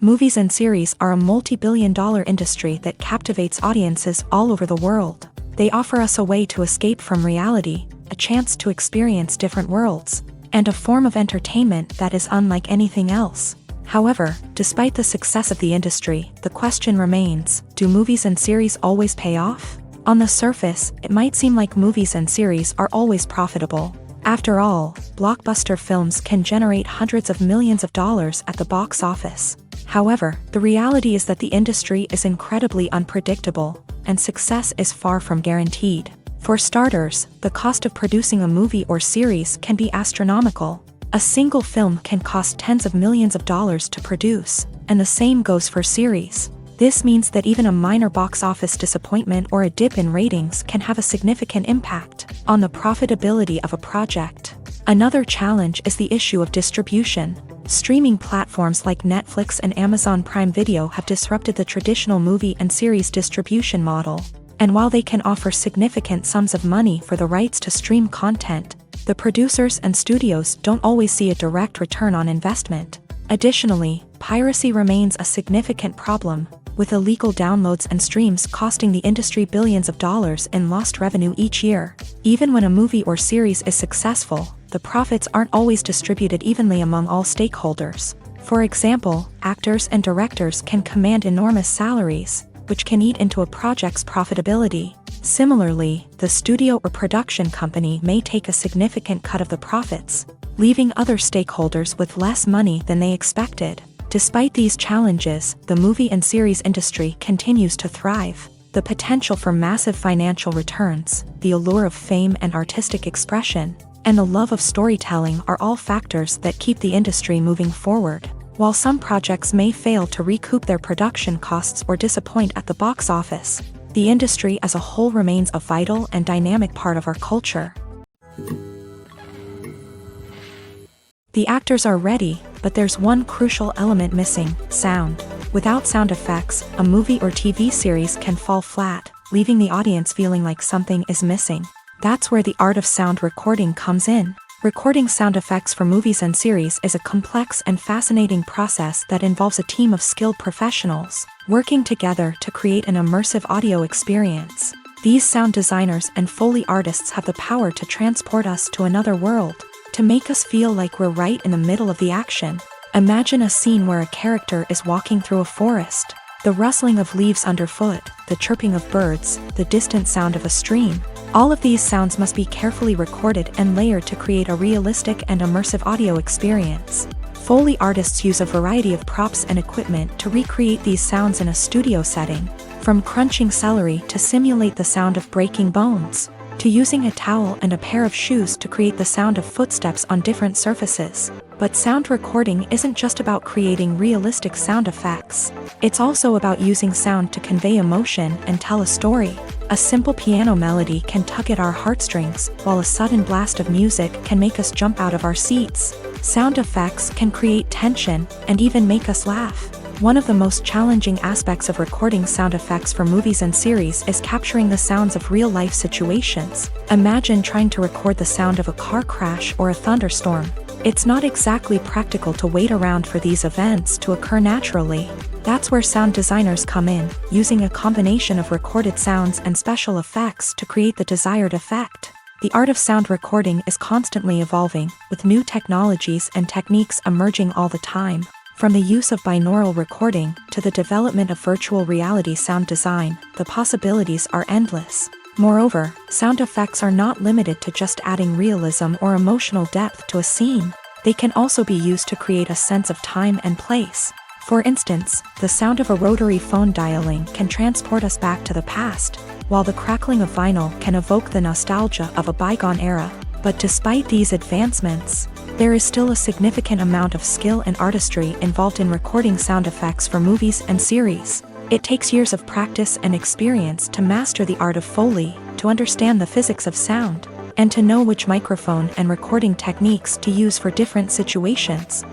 Movies and series are a multi-billion-dollar industry that captivates audiences all over the world. They offer us a way to escape from reality, a chance to experience different worlds, and a form of entertainment that is unlike anything else. However, despite the success of the industry, the question remains, do movies and series always pay off? On the surface, it might seem like movies and series are always profitable. After all, blockbuster films can generate hundreds of millions of dollars at the box office. However, the reality is that the industry is incredibly unpredictable, and success is far from guaranteed. For starters, the cost of producing a movie or series can be astronomical. A single film can cost tens of millions of dollars to produce, and the same goes for series. This means that even a minor box office disappointment or a dip in ratings can have a significant impact on the profitability of a project. Another challenge is the issue of distribution. Streaming platforms like Netflix and Amazon Prime Video have disrupted the traditional movie and series distribution model. And while they can offer significant sums of money for the rights to stream content, the producers and studios don't always see a direct return on investment. Additionally, piracy remains a significant problem, with illegal downloads and streams costing the industry billions of dollars in lost revenue each year. Even when a movie or series is successful, the profits aren't always distributed evenly among all stakeholders. For example, actors and directors can command enormous salaries, which can eat into a project's profitability. Similarly, the studio or production company may take a significant cut of the profits, leaving other stakeholders with less money than they expected. Despite these challenges, the movie and series industry continues to thrive. The potential for massive financial returns, the allure of fame and artistic expression, and the love of storytelling are all factors that keep the industry moving forward. While some projects may fail to recoup their production costs or disappoint at the box office, the industry as a whole remains a vital and dynamic part of our culture. The actors are ready, but there's one crucial element missing: sound. Without sound effects, a movie or TV series can fall flat, leaving the audience feeling like something is missing. That's where the art of sound recording comes in. Recording sound effects for movies and series is a complex and fascinating process that involves a team of skilled professionals working together to create an immersive audio experience. These sound designers and Foley artists have the power to transport us to another world, to make us feel like we're right in the middle of the action. Imagine a scene where a character is walking through a forest. The rustling of leaves underfoot, the chirping of birds, the distant sound of a stream. All of these sounds must be carefully recorded and layered to create a realistic and immersive audio experience. Foley artists use a variety of props and equipment to recreate these sounds in a studio setting, from crunching celery to simulate the sound of breaking bones, to using a towel and a pair of shoes to create the sound of footsteps on different surfaces. But sound recording isn't just about creating realistic sound effects. It's also about using sound to convey emotion and tell a story. A simple piano melody can tug at our heartstrings, while a sudden blast of music can make us jump out of our seats. Sound effects can create tension and even make us laugh. One of the most challenging aspects of recording sound effects for movies and series is capturing the sounds of real-life situations. Imagine trying to record the sound of a car crash or a thunderstorm. It's not exactly practical to wait around for these events to occur naturally. That's where sound designers come in, using a combination of recorded sounds and special effects to create the desired effect. The art of sound recording is constantly evolving, with new technologies and techniques emerging all the time. From the use of binaural recording to the development of virtual reality sound design, the possibilities are endless. Moreover, sound effects are not limited to just adding realism or emotional depth to a scene. They can also be used to create a sense of time and place. For instance, the sound of a rotary phone dialing can transport us back to the past, while the crackling of vinyl can evoke the nostalgia of a bygone era. But despite these advancements, there is still a significant amount of skill and artistry involved in recording sound effects for movies and series. It takes years of practice and experience to master the art of Foley, to understand the physics of sound, and to know which microphone and recording techniques to use for different situations.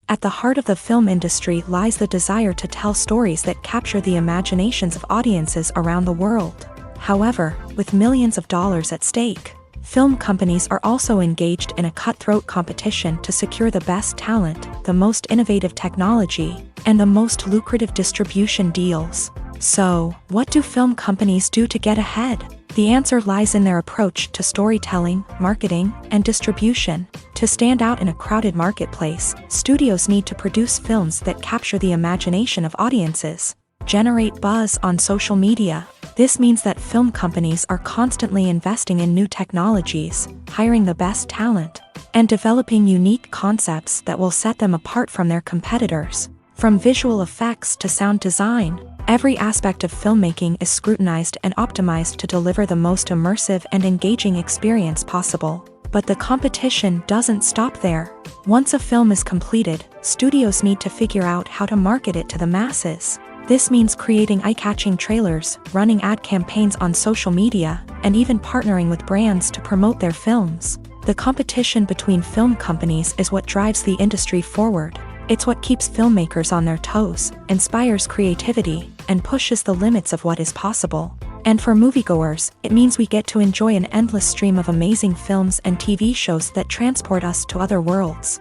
At the heart of the film industry lies the desire to tell stories that capture the imaginations of audiences around the world. However, with millions of dollars at stake, film companies are also engaged in a cutthroat competition to secure the best talent, the most innovative technology, and the most lucrative distribution deals. So, what do film companies do to get ahead? The answer lies in their approach to storytelling, marketing, and distribution. To stand out in a crowded marketplace, studios need to produce films that capture the imagination of audiences, generate buzz on social media. This means that film companies are constantly investing in new technologies, hiring the best talent, and developing unique concepts that will set them apart from their competitors. From visual effects to sound design, every aspect of filmmaking is scrutinized and optimized to deliver the most immersive and engaging experience possible. But the competition doesn't stop there. Once a film is completed, studios need to figure out how to market it to the masses. This means creating eye-catching trailers, running ad campaigns on social media, and even partnering with brands to promote their films. The competition between film companies is what drives the industry forward. It's what keeps filmmakers on their toes, inspires creativity, and pushes the limits of what is possible. And for moviegoers, it means we get to enjoy an endless stream of amazing films and TV shows that transport us to other worlds.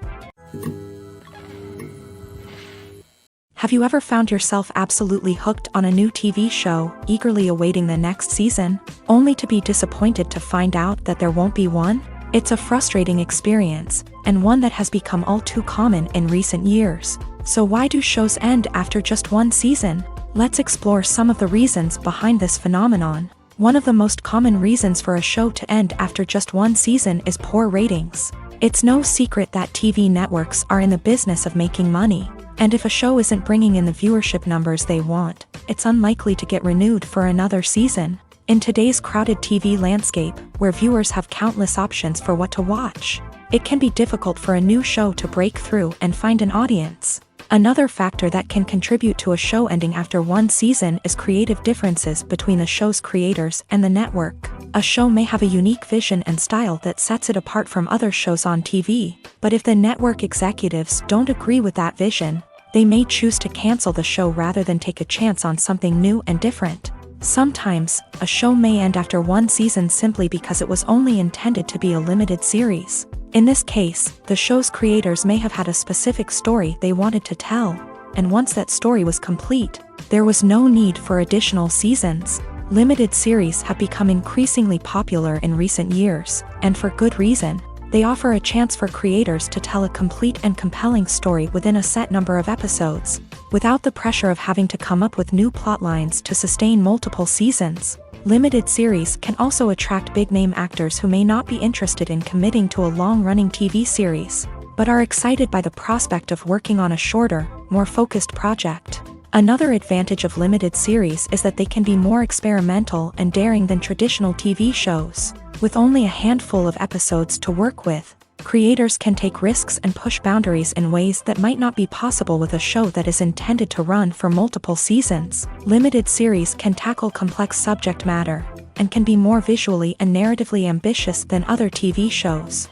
Have you ever found yourself absolutely hooked on a new TV show, eagerly awaiting the next season, only to be disappointed to find out that there won't be one? It's a frustrating experience, and one that has become all too common in recent years. So why do shows end after just one season? Let's explore some of the reasons behind this phenomenon. One of the most common reasons for a show to end after just one season is poor ratings. It's no secret that TV networks are in the business of making money, and if a show isn't bringing in the viewership numbers they want, it's unlikely to get renewed for another season. In today's crowded TV landscape, where viewers have countless options for what to watch, it can be difficult for a new show to break through and find an audience. Another factor that can contribute to a show ending after one season is creative differences between the show's creators and the network. A show may have a unique vision and style that sets it apart from other shows on TV, but if the network executives don't agree with that vision, they may choose to cancel the show rather than take a chance on something new and different. Sometimes, a show may end after one season simply because it was only intended to be a limited series. In this case, the show's creators may have had a specific story they wanted to tell, and once that story was complete, there was no need for additional seasons. Limited series have become increasingly popular in recent years, and for good reason. They offer a chance for creators to tell a complete and compelling story within a set number of episodes, without the pressure of having to come up with new plotlines to sustain multiple seasons. Limited series can also attract big-name actors who may not be interested in committing to a long-running TV series, but are excited by the prospect of working on a shorter, more focused project. Another advantage of limited series is that they can be more experimental and daring than traditional TV shows. With only a handful of episodes to work with, creators can take risks and push boundaries in ways that might not be possible with a show that is intended to run for multiple seasons. Limited series can tackle complex subject matter, and can be more visually and narratively ambitious than other TV shows.